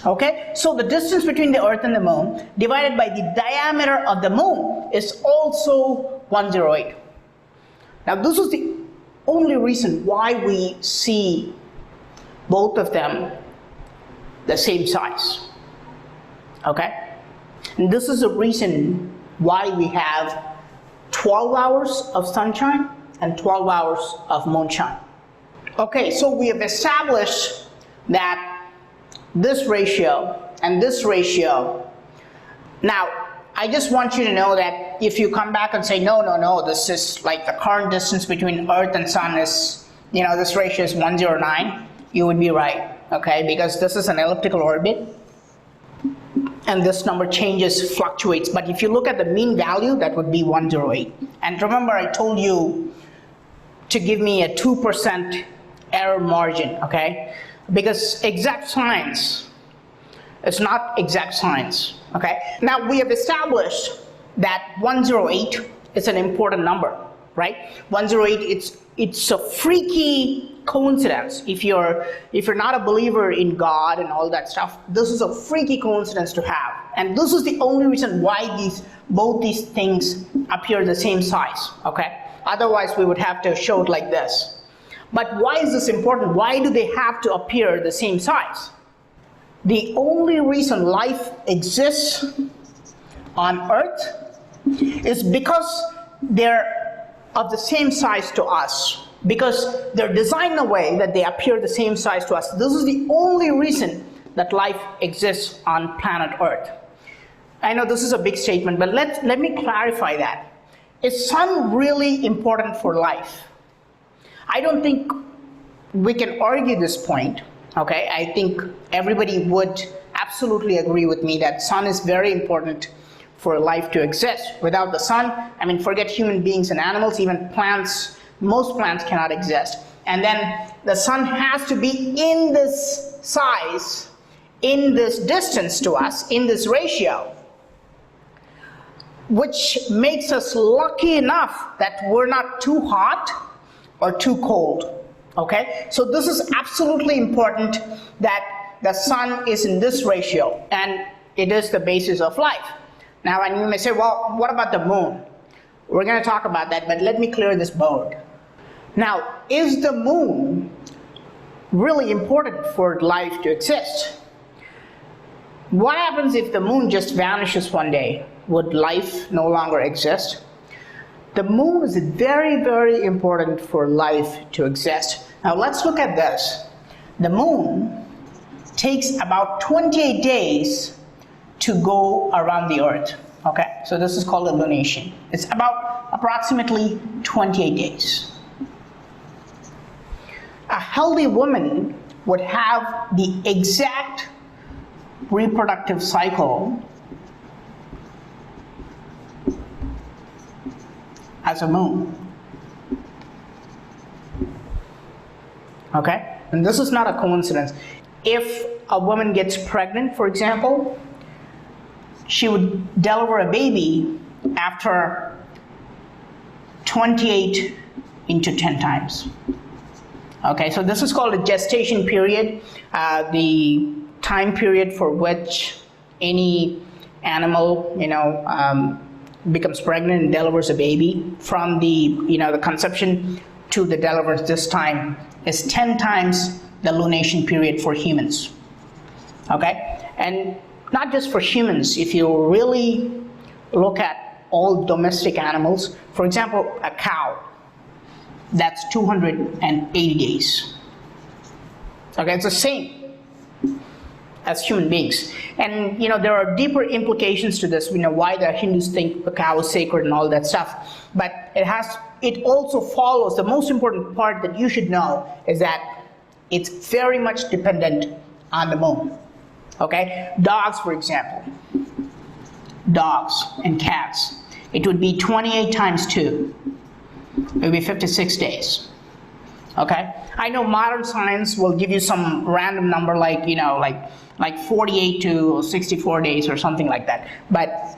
Okay, so the distance between the Earth and the moon divided by the diameter of the moon is also 108. Now, this is the only reason why we see both of them the same size. Okay, and this is the reason why we have 12 hours of sunshine and 12 hours of moonshine. Okay, so we have established that this ratio and this ratio. Now, I just want you to know that if you come back and say, no, this is like the current distance between Earth and Sun is, this ratio is 109, you would be right, okay? Because this is an elliptical orbit, and this number changes, fluctuates. But if you look at the mean value, that would be 108. And remember, I told you to give me a 2% error margin, okay? Because exact science is not exact science, okay? Now, we have established that 108 is an important number, right? 108, it's a freaky coincidence. If you're not a believer in God and all that stuff, this is a freaky coincidence to have. And this is the only reason why both these things appear the same size, okay? Otherwise, we would have to show it like this. But why is this important? Why do they have to appear the same size? The only reason life exists on Earth is because they're of the same size to us, because they're designed in a way that they appear the same size to us. This is the only reason that life exists on planet Earth. I know this is a big statement, but let me clarify that. Is sun really important for life? I don't think we can argue this point, okay? I think everybody would absolutely agree with me that sun is very important for life to exist. Without the sun, forget human beings and animals, even plants, most plants cannot exist. And then the sun has to be in this size, in this distance to us, in this ratio, which makes us lucky enough that we're not too hot or too cold, okay? So this is absolutely important that the sun is in this ratio, and it is the basis of life. Now, and you may say, well, what about the moon? We're going to talk about that, but let me clear this board. Now, is the moon really important for life to exist? What happens if the moon just vanishes one day? Would life no longer exist? The moon is very, very important for life to exist. Now let's look at this. The moon takes about 28 days to go around the earth. Okay, so this is called a lunation. It's about approximately 28 days. A healthy woman would have the exact reproductive cycle as a moon. Okay, and this is not a coincidence. If a woman gets pregnant, for example, she would deliver a baby after 28 into 10 times. Okay, so this is called a gestation period, the time period for which any animal, becomes pregnant and delivers a baby. From the, the conception to the deliverance, this time is 10 times the lunation period for humans. Okay, and not just for humans. If you really look at all domestic animals, for example, a cow, that's 280 days. Okay, it's the same as human beings. And there are deeper implications to this, why the Hindus think a cow is sacred and all that stuff. But it also follows, the most important part that you should know is that it's very much dependent on the moon. Okay, dogs, for example, dogs and cats, it would be 28 times 2. It would be 56 days. Okay, I know modern science will give you some random number like 48 to 64 days or something like that. But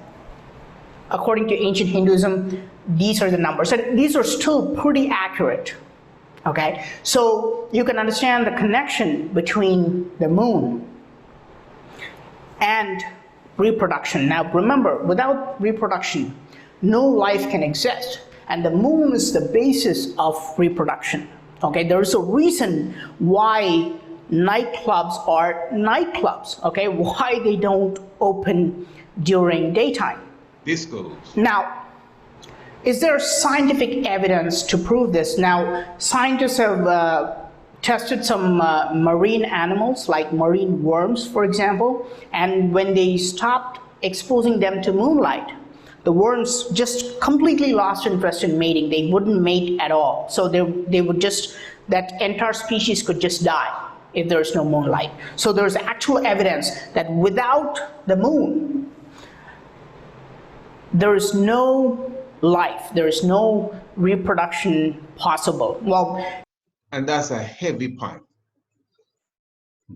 according to ancient Hinduism, these are the numbers, and these are still pretty accurate. Okay, so you can understand the connection between the moon and reproduction. Now remember, without reproduction, no life can exist, and the moon is the basis of reproduction. Okay, there's a reason why nightclubs are nightclubs. Okay, why they don't open during daytime.
Discos.
Now, is there scientific evidence to prove this? Now, scientists have tested some marine animals, like marine worms, for example, and when they stopped exposing them to moonlight, the worms just completely lost interest in mating. They wouldn't mate at all. So they would just, that entire species could just die if there's no moonlight. So there's actual evidence that without the moon, there is no life, there is no reproduction possible. Well,
and that's a heavy point.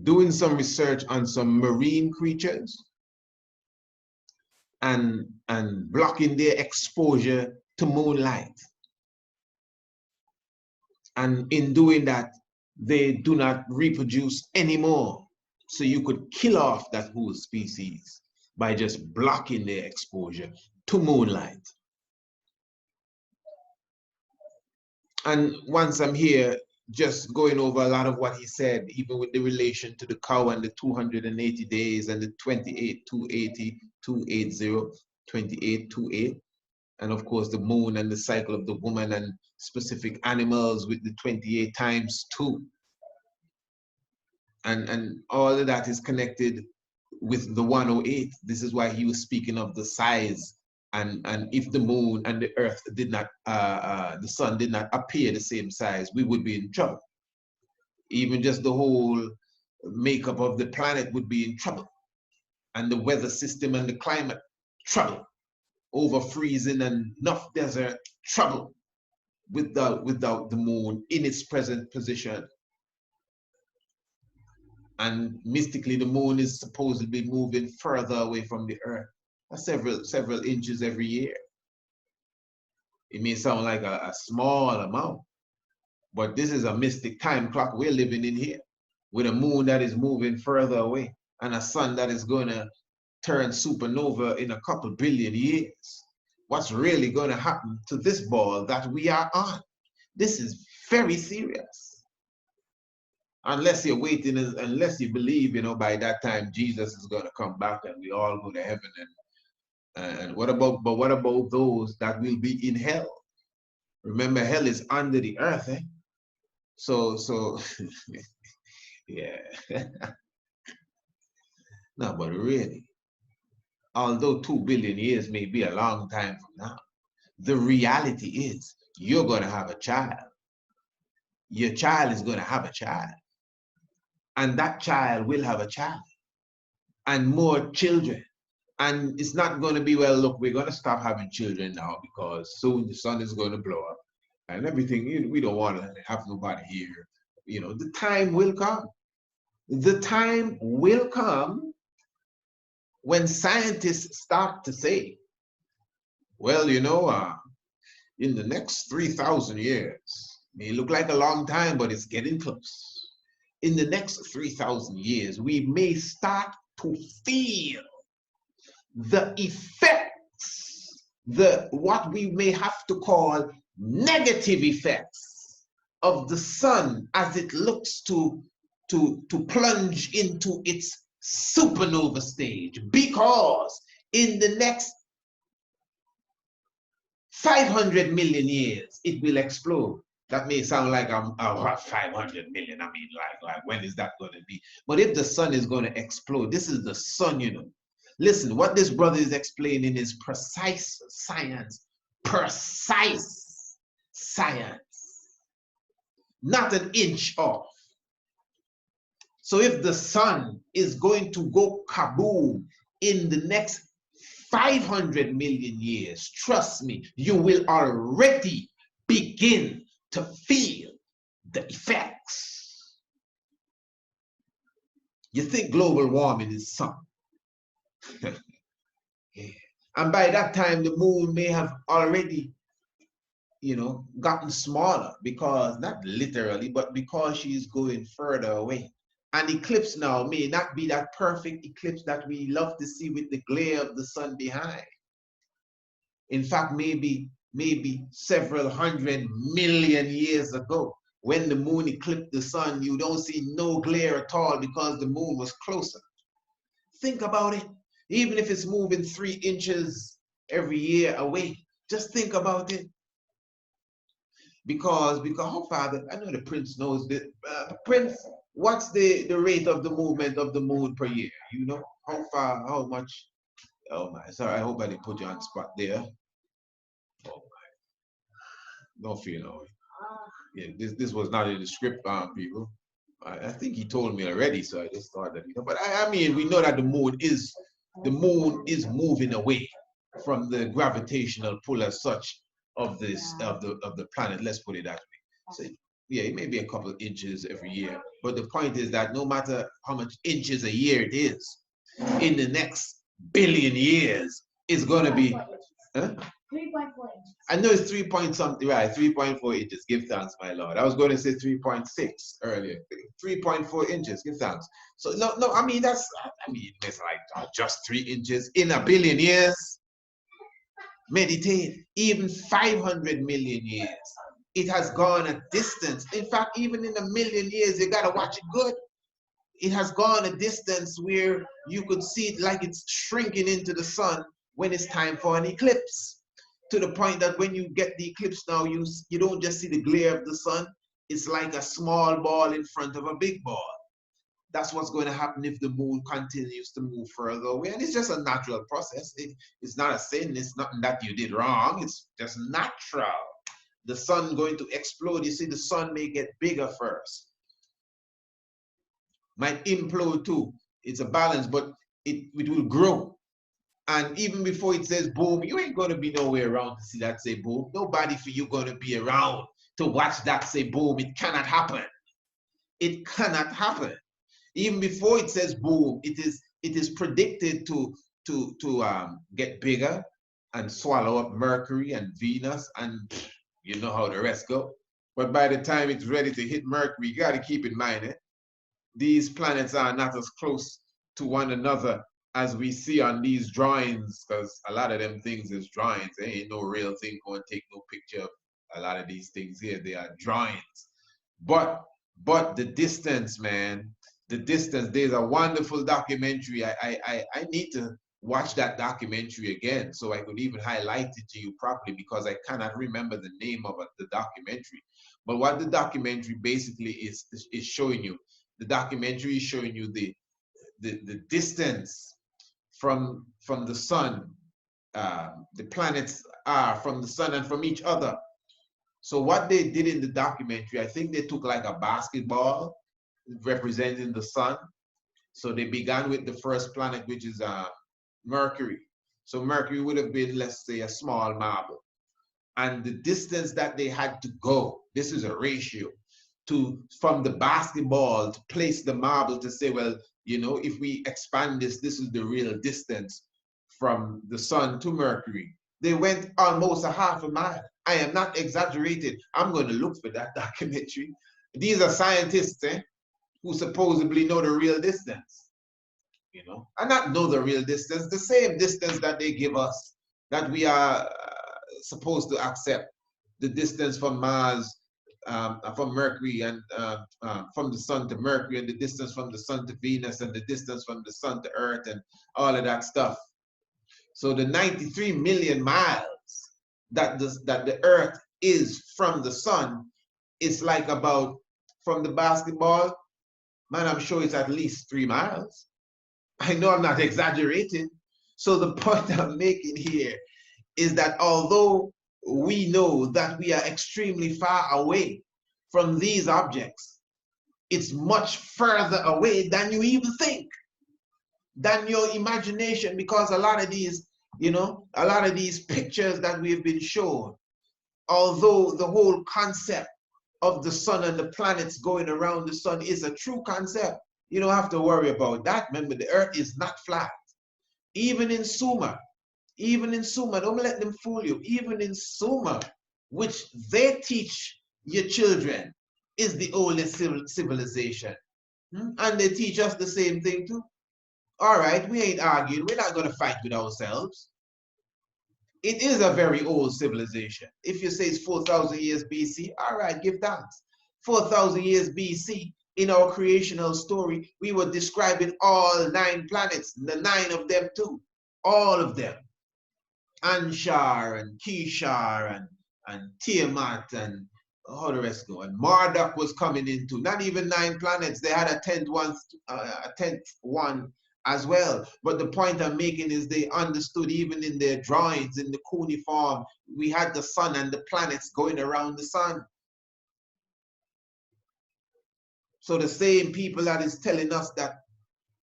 Doing some research on some marine creatures and blocking their exposure to moonlight. And in doing that, they do not reproduce anymore. So you could kill off that whole species by just blocking their exposure to moonlight. And once I'm here, just going over a lot of what he said, even with the relation to the cow and the 280 days and the 28, 280, 280, 28, 28, and of course the moon and the cycle of the woman and specific animals with the 28 times 2. And all of that is connected with the 108. This is why he was speaking of the size. And if the moon and the earth did not, the sun did not appear the same size, we would be in trouble. Even just the whole makeup of the planet would be in trouble. And the weather system and the climate, trouble. Over freezing and enough desert, trouble. Without the moon in its present position. And mystically, the moon is supposed to be moving further away from the earth. Several inches every year. It may sound like a small amount, but this is a mystic time clock we're living in here, with a moon that is moving further away and a sun that is going to turn supernova in a couple billion years. what's really going to happen to this ball that we are on. This is very serious. Unless you're waiting, unless you believe, you know, by that time Jesus is going to come back and we all go to heaven. And what about those that will be in hell? Remember, hell is under the earth, eh? So yeah. No, but really, although 2 billion years may be a long time from now, the reality is you're going to have a child. Your child is going to have a child. And that child will have a child. And more children. And it's not going to be, well, look, we're going to stop having children now because soon the sun is going to blow up and everything. We don't want to have nobody here. You know, the time will come. The time will come when scientists start to say, well, you know, in the next 3,000 years, may look like a long time, but it's getting close. In the next 3,000 years, we may start to feel the effects, what we may have to call negative effects of the sun as it looks to plunge into its supernova stage, because in the next 500 million years it will explode. That may sound like 500 million. I mean, like when is that going to be? But if the sun is going to explode, this is the sun, you know. Listen, what this brother is explaining is precise science. Precise science. Not an inch off. So if the sun is going to go kaboom in the next 500 million years, trust me, you will already begin to feel the effects. You think global warming is something. Yeah. And by that time, the moon may have already, you know, gotten smaller, because, not literally, but because she's going further away. An eclipse now may not be that perfect eclipse that we love to see with the glare of the sun behind. In fact, maybe several 100 million years ago, when the moon eclipsed the sun, you don't see no glare at all because the moon was closer. Think about it. Even if it's moving 3 inches every year away, just think about it. Because how far, I know the Prince knows this. Prince, what's the rate of the movement of the moon per year? You know, how far, how much? Oh my, sorry, I hope I didn't put you on the spot there. Oh my, don't feel no way. Yeah, this was not in the script, people. I think he told me already, so I just thought that, you know. But I mean, we know that the moon is moving away from the gravitational pull as such of this of the planet. Let's put it that way. So yeah, it may be a couple of inches every year, but the point is that no matter how much inches a year it is, in the next billion years, it's going to be 3.4 inches. I know it's 3 point something, right? 3.4 inches. Give thanks, my Lord. I was going to say 3.6 earlier. 3.4 inches. Give thanks. So no. I mean, it's like just 3 inches in a billion years. Meditate. Even 500 million years. It has gone a distance. In fact, even in a million years, you gotta watch it good. It has gone a distance where you could see it like it's shrinking into the sun when it's time for an eclipse. To the point that when you get the eclipse now, you don't just see the glare of the sun. It's like a small ball in front of a big ball. That's what's going to happen if the moon continues to move further away. And it's just a natural process. It's not a sin. It's nothing that you did wrong. It's just natural. The sun going to explode. You see, the sun may get bigger first. Might implode too. It's a balance, but it will grow. And even before it says boom, you ain't going to be nowhere around to see that say boom. Nobody for you going to be around to watch that say boom. It cannot happen. It cannot happen. Even before it says boom, it is predicted to get bigger and swallow up Mercury and Venus, and you know how the rest go. But by the time it's ready to hit Mercury, you got to keep in mind, these planets are not as close to one another as we see on these drawings, because a lot of them things is drawings. There ain't no real thing going to take no picture of a lot of these things here. They are drawings. But the distance, man, the distance. There's a wonderful documentary. I need to watch that documentary again so I could even highlight it to you properly, because I cannot remember the name of the documentary. But what the documentary basically is showing you, the documentary is showing you the distance from the sun, the planets are from the sun and from each other. So what they did in the documentary, I think they took like a basketball representing the sun. So they began with the first planet, which is Mercury. So Mercury would have been, let's say, a small marble. And the distance that they had to go, this is a ratio, from the basketball to place the marble to say, well, you know, if we expand this, this is the real distance from the sun to Mercury. They went almost a half a mile. I am not exaggerating. I'm going to look for that documentary. These are scientists, who supposedly know the real distance, you know, and not know the real distance, the same distance that they give us, that we are supposed to accept, the distance from Mars, from Mercury, and from the sun to Mercury, and the distance from the sun to Venus, and the distance from the sun to Earth, and all of that stuff. So the 93 million miles that the Earth is from the sun, it's like about, from the basketball, man, I'm sure it's at least 3 miles. I know I'm not exaggerating. So the point I'm making here is that although we know that we are extremely far away from these objects, it's much further away than you even think, than your imagination, because a lot of these, you know, a lot of these pictures that we've been shown, although the whole concept of the sun and the planets going around the sun is a true concept, you don't have to worry about that. Remember, the earth is not flat. Even in Sumer, don't let them fool you. Even in Sumer, which they teach your children is the oldest civilization. And they teach us the same thing too. All right, we ain't arguing. We're not going to fight with ourselves. It is a very old civilization. If you say it's 4,000 years BC, all right, give thanks. 4,000 years BC, in our creational story, we were describing all 9 planets, the 9 of them too, all of them. Anshar and Kishar and Tiamat and how the rest go. And Marduk was coming into not even 9 planets. They had a 10th one as well. But the point I'm making is they understood, even in their drawings, in the cuneiform, we had the sun and the planets going around the sun. So the same people that is telling us that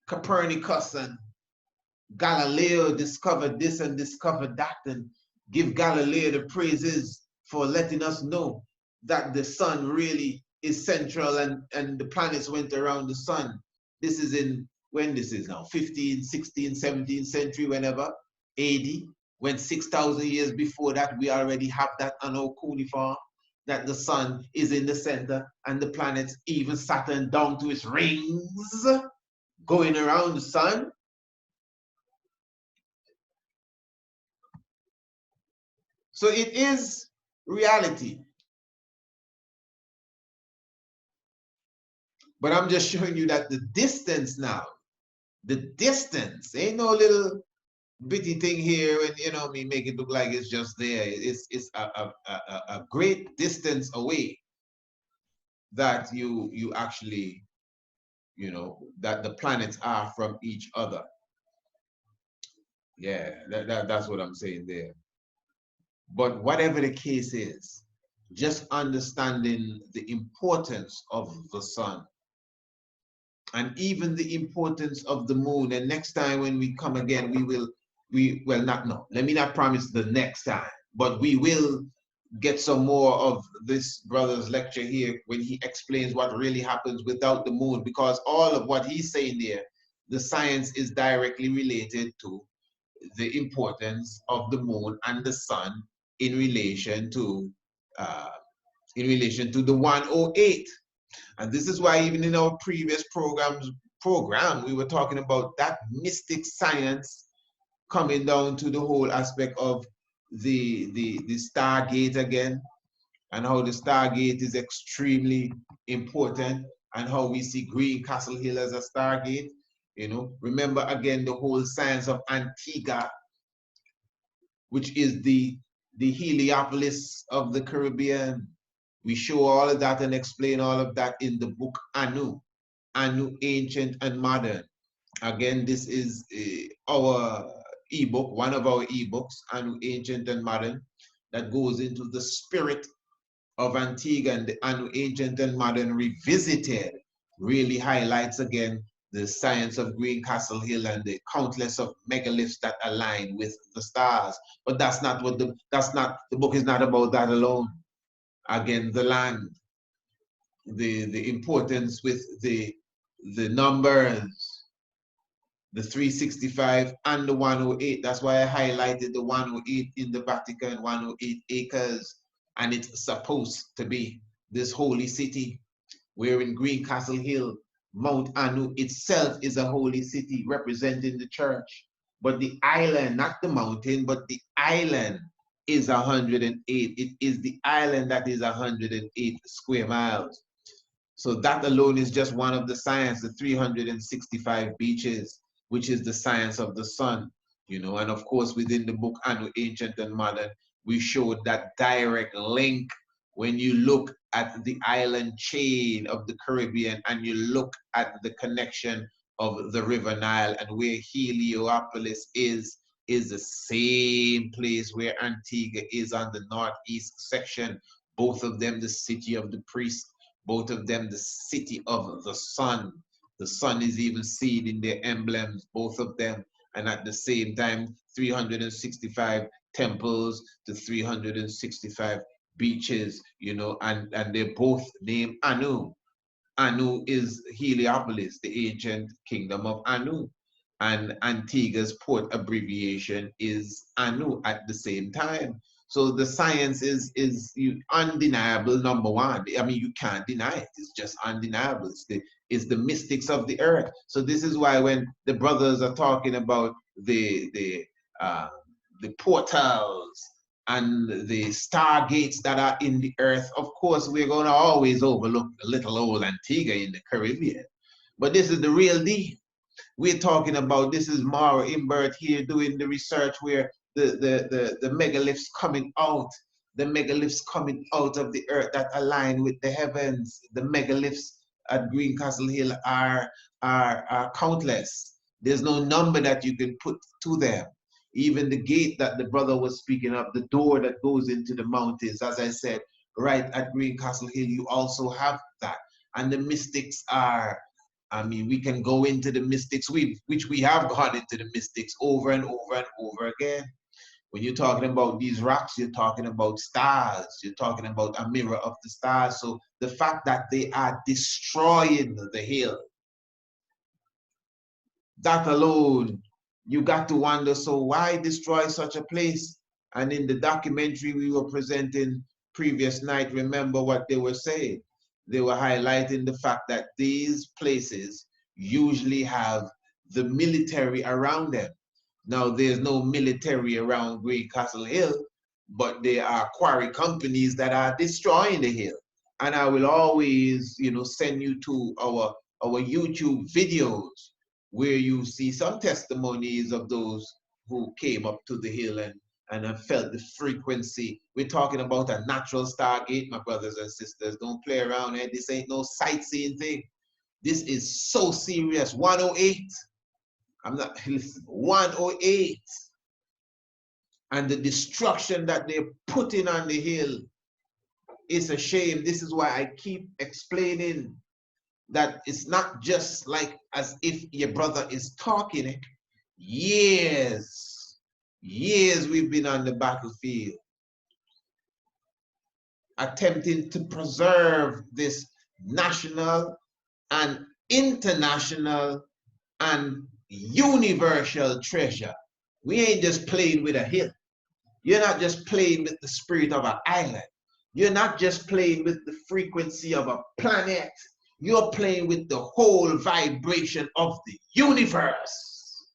Copernicus and Galileo discovered this and discovered that, and give Galileo the praises for letting us know that the sun really is central and the planets went around the sun. This is in, when this is now, 15th, 16th, 17th century, whenever, AD, when 6,000 years before that, we already have that on our cuneiform, that the sun is in the center and the planets, even Saturn down to its rings, going around the sun. So it is reality. But I'm just showing you that the distance now, the distance, ain't no little bitty thing here and, you know, me make it look like it's just there. It's a great distance away that you actually, you know, that the planets are from each other. Yeah, that's what I'm saying there. But whatever the case is, just understanding the importance of the sun and even the importance of the moon. And next time when we come again, let me not promise the next time, but we will get some more of this brother's lecture here when he explains what really happens without the moon, because all of what he's saying there, the science is directly related to the importance of the moon and the sun in relation to the 108. And this is why even in our previous programs, program, we were talking about that mystic science coming down to the whole aspect of the Stargate again, and how the Stargate is extremely important, and how we see Green Castle Hill as a Stargate. You know, remember again the whole science of Antigua, which is the Heliopolis of the Caribbean. We show all of that and explain all of that in the book Anu, Ancient and Modern. Again, this is our ebook, one of our ebooks, Anu, Ancient and Modern, that goes into the spirit of Antigua, and the Anu, Ancient and Modern Revisited really highlights again the science of Green Castle Hill and the countless of megaliths that align with the stars. But that's not what the book is not about that alone. Again, the land, the importance with the numbers, the 365 and the 108. That's why I highlighted the 108 in the Vatican, 108 acres. And it's supposed to be this holy city, where in Green Castle Hill, Mount Anu itself is a holy city representing the church. But the island, not the mountain, but the island is 108. It is the island that is 108 square miles. So that alone is just one of the science, the 365 beaches, which is the science of the sun, you know. And of course, within the book Anu, Ancient and Modern, we showed that direct link when you look at the island chain of the Caribbean and you look at the connection of the River Nile, and where Heliopolis is the same place where Antigua is on the northeast section. Both of them the city of the priest, both of them the city of the sun. The sun is even seen in their emblems, both of them. And at the same time, 365 temples to 365 beaches, you know, and they're both named Anu. Anu is Heliopolis, the ancient kingdom of Anu. And Antigua's port abbreviation is Anu at the same time. So the science is undeniable, number one. I mean, you can't deny it. It's just undeniable. It's the mystics of the earth. So this is why when the brothers are talking about the portals and the stargates that are in the earth, of course, we're going to always overlook the little old Antigua in the Caribbean. But this is the real deal. We're talking about, this is Mara Imbert here doing the research where the megaliths coming out, the megaliths coming out of the earth that align with the heavens. The megaliths at Green Castle Hill are countless. There's no number that you can put to them. Even the gate that the brother was speaking of, the door that goes into the mountains, as I said, right at Green Castle Hill, you also have that. And the mystics are, I mean, we can go into the mystics, which we have gone into the mystics over and over and over again. When you're talking about these rocks, you're talking about stars. You're talking about a mirror of the stars. So the fact that they are destroying the hill, that alone, you got to wonder, so why destroy such a place? And in the documentary we were presenting previous night, remember what they were saying? They were highlighting the fact that these places usually have the military around them. Now, there's no military around Green Castle Hill, but there are quarry companies that are destroying the hill. And I will always, you know, send you to our YouTube videos where you see some testimonies of those who came up to the hill and have felt the frequency. We're talking about a natural stargate, my brothers and sisters. Don't play around here. This ain't no sightseeing thing. This is so serious. 108. I'm not, listen, 108. And the destruction that they're putting on the hill is a shame. This is why I keep explaining that it's not just like as if your brother is talking. Years we've been on the battlefield attempting to preserve this national and international and universal treasure. We ain't just playing with a hill. You're not just playing with the spirit of an island. You're not just playing with the frequency of a planet. You're playing with the whole vibration of the universe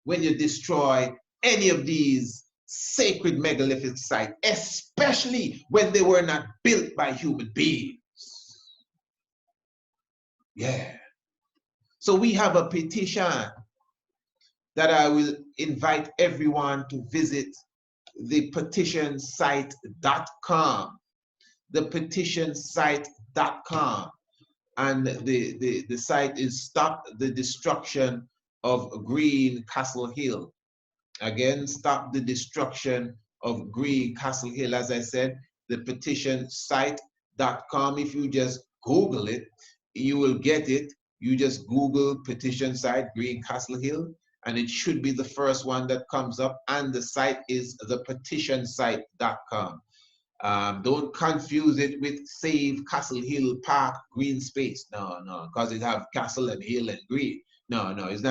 when you destroy any of these sacred megalithic sites, especially when they were not built by human beings. Yeah. So we have a petition that I will invite everyone to visit, the petitionsite.com. The petitionsite.com. And the site is Stop the Destruction of Green Castle Hill. Again, Stop the Destruction of Green Castle Hill. As I said, the petitionsite.com. If you just Google it, you will get it. You just Google petition site Green Castle Hill, and it should be the first one that comes up. And the site is the petitionsite.com. Don't confuse it with Save Castle Hill Park Green Space. No, because it have Castle and Hill and Green. No, it's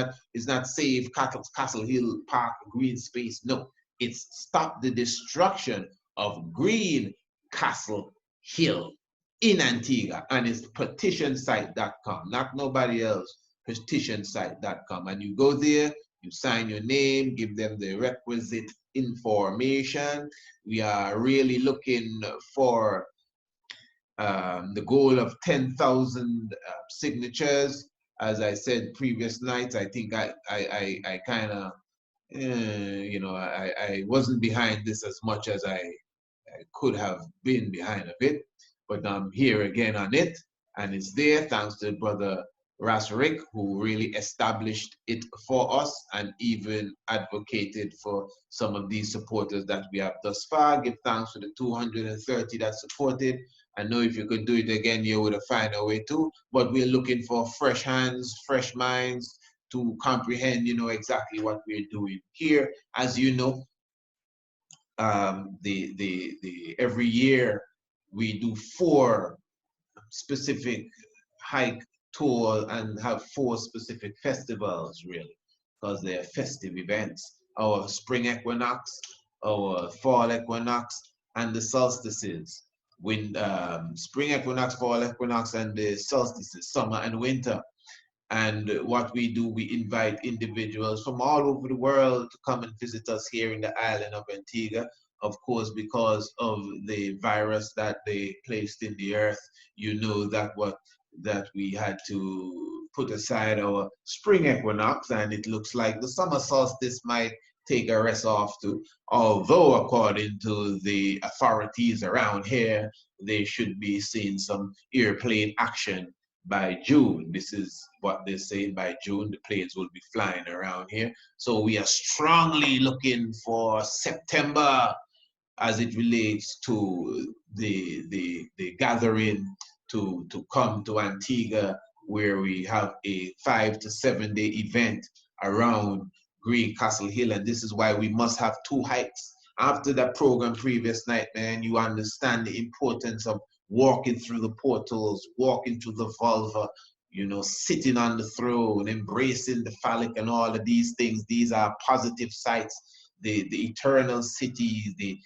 not Save Castle Hill Park Green Space. No, it's Stop the Destruction of Green Castle Hill in Antigua, and it's petitionsite.com, not nobody else. Petitionsite.com, and you go there, you sign your name, give them the requisite information. We are really looking for the goal of 10,000 signatures. As I said previous nights, I think I kind of, I wasn't behind this as much as I could have been behind of it, but I'm here again on it, and it's there thanks to Brother Rastafari, who really established it for us and even advocated for some of these supporters that we have thus far. Give thanks to the 230 that supported. I know if you could do it again, you would have found a way to, but we're looking for fresh hands, fresh minds to comprehend, exactly what we're doing here. As you know, every year we do 4 specific hike tour and have 4 specific festivals, really, because they are festive events. Our spring equinox, our fall equinox, and the solstices. Spring equinox, fall equinox, and the solstices, summer and winter. And what we do, we invite individuals from all over the world to come and visit us here in the island of Antigua. Of course, because of the virus that they placed in the earth, that we had to put aside our spring equinox, and it looks like the summer solstice might take a rest off too. Although, according to the authorities around here, they should be seeing some airplane action by June. This is what they're saying. By June, the planes will be flying around here. So we are strongly looking for September as it relates to the gathering to come to Antigua, where we have a 5 to 7 day event around Green Castle Hill. And this is why we must have 2 hikes. After that program previous night, man, you understand the importance of walking through the portals, walking through the vulva, sitting on the throne, embracing the phallic and all of these things. These are positive sites. The eternal city, the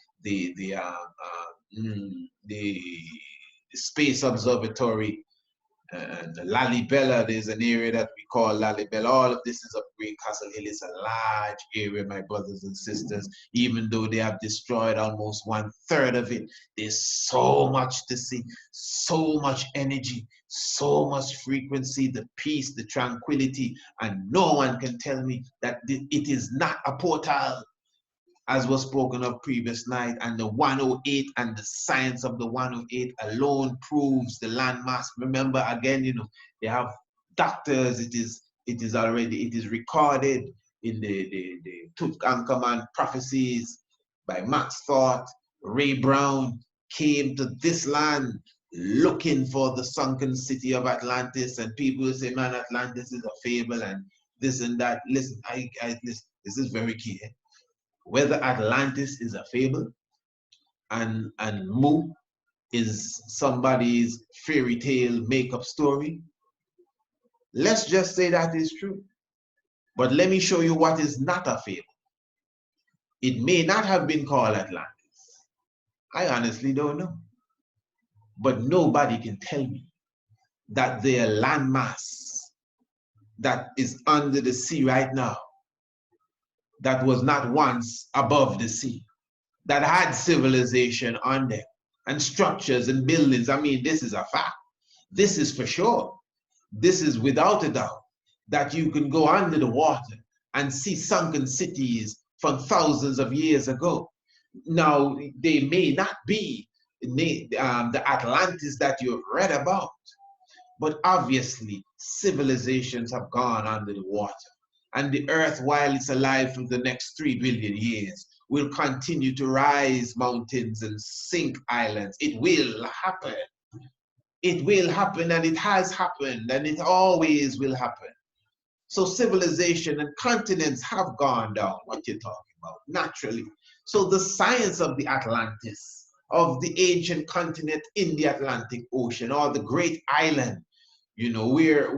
space observatory, and Lalibela. There's an area that we call Lalibela. All of this is up Green Castle Hill. It's a large area, my brothers and sisters. Even though they have destroyed almost 1/3 of it, there's so much to see, so much energy, so much frequency, the peace, the tranquility, and no one can tell me that it is not a portal, as was spoken of previous night. And the 108 and the science of the 108 alone proves the landmass. Remember, again, they have doctors. It is recorded in the Tutankhamun prophecies by Max Thought. Ray Brown came to this land looking for the sunken city of Atlantis, and people will say, man, Atlantis is a fable and this and that. Listen, listen, this is very key. Whether Atlantis is a fable and Mu is somebody's fairy tale make-up story, let's just say that is true. But let me show you what is not a fable. It may not have been called Atlantis. I honestly don't know. But nobody can tell me that their landmass that is under the sea right now, that was not once above the sea, that had civilization on them and structures and buildings. I mean, this is a fact. This is for sure. This is without a doubt that you can go under the water and see sunken cities from thousands of years ago. Now, they may not be the Atlantis that you've read about, but obviously civilizations have gone under the water. And the earth, while it's alive for the next 3 billion years, will continue to rise mountains and sink islands. It will happen. It will happen, and it has happened, and it always will happen. So civilization and continents have gone down. What you're talking about? Naturally. So the science of the Atlantis, of the ancient continent in the Atlantic Ocean, or the great island, you know, where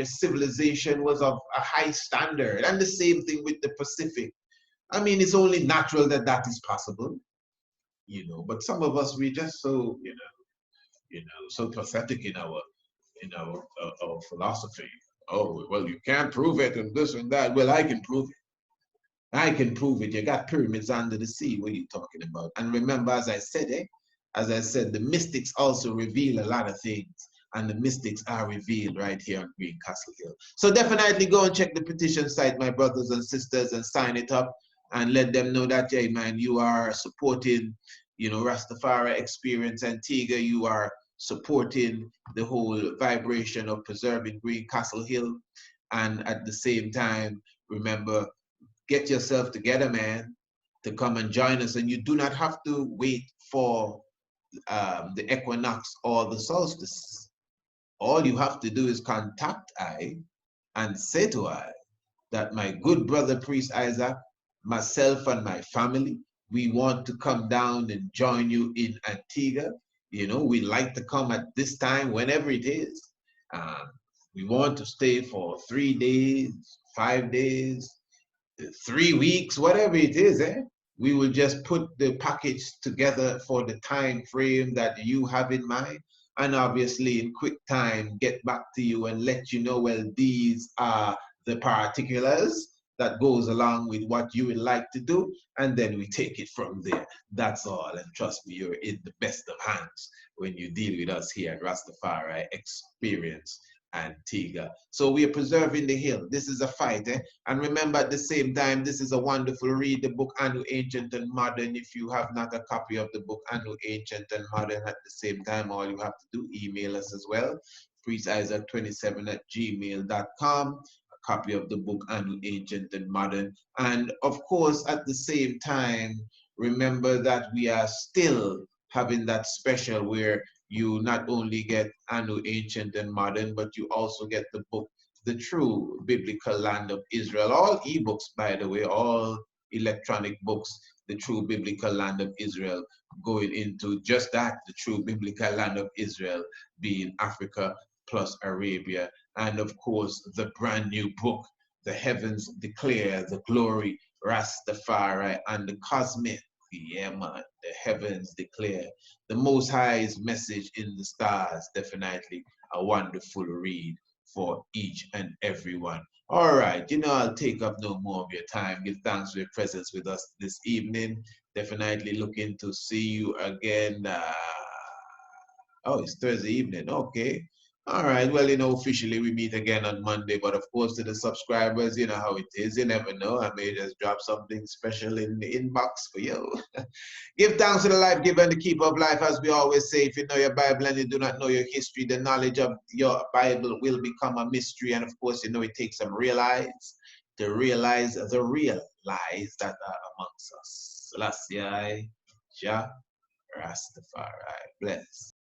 civilization was of a high standard, and the same thing with the Pacific. I mean, it's only natural that that is possible, you know. But some of us, we just so so pathetic in our philosophy. Oh, well, you can't prove it and this and that. Well, I can prove it. I can prove it. You got pyramids under the sea. What are you talking about? And remember, as I said, the mystics also reveal a lot of things. And the mystics are revealed right here on Green Castle Hill. So definitely go and check the petition site, my brothers and sisters, and sign it up and let them know that, hey, man, you are supporting, you know, Rastafari Experience Antigua. You are supporting the whole vibration of preserving Green Castle Hill. And at the same time, remember, get yourself together, man, to come and join us. And you do not have to wait for the equinox or the solstice. All you have to do is contact I and say to I that my good brother Priest Isaac, myself and my family, we want to come down and join you in Antigua. You know, we like to come at this time, whenever it is. We want to stay for 3 days, 5 days, 3 weeks, whatever it is. We will just put the package together for the time frame that you have in mind. And obviously in quick time, get back to you and let you know, well, these are the particulars that goes along with what you would like to do, and then we take it from there. That's all, and trust me, you're in the best of hands when you deal with us here at Rastafari Experience Antigua. So we are preserving the hill. This is a fight, and remember, at the same time, this is a wonderful read, the book Anu Ancient and Modern. If you have not a copy of the book Anu Ancient and Modern, at the same time, all you have to do, email us as well, priestisaac27@gmail.com. Copy of the book Anu Ancient and Modern. And of course, at the same time, remember that we are still having that special where you not only get Anu Ancient and Modern, but you also get the book, The True Biblical Land of Israel. All ebooks, by the way, all electronic books, The True Biblical Land of Israel, going into just that, the true biblical land of Israel being Africa plus Arabia. And of course, the brand new book, The Heavens Declare the Glory, Rastafari and the Cosmic. Yeah, man, the heavens declare the Most High's message in the stars. Definitely a wonderful read for each and everyone. All right, you know, I'll take up no more of your time. Give thanks for your presence with us this evening. Definitely looking to see you again. Oh, it's Thursday evening. Okay. All right, well, you know, officially we meet again on Monday, but of course to the subscribers, you know how it is. You never know. I may just drop something special in the inbox for you. Give thanks to the life giver and the keeper of life. As we always say, if you know your Bible and you do not know your history, the knowledge of your Bible will become a mystery. And of course, you know, it takes some realize to realize the real lies that are amongst us. Selassie, Jah, Rastafari, bless.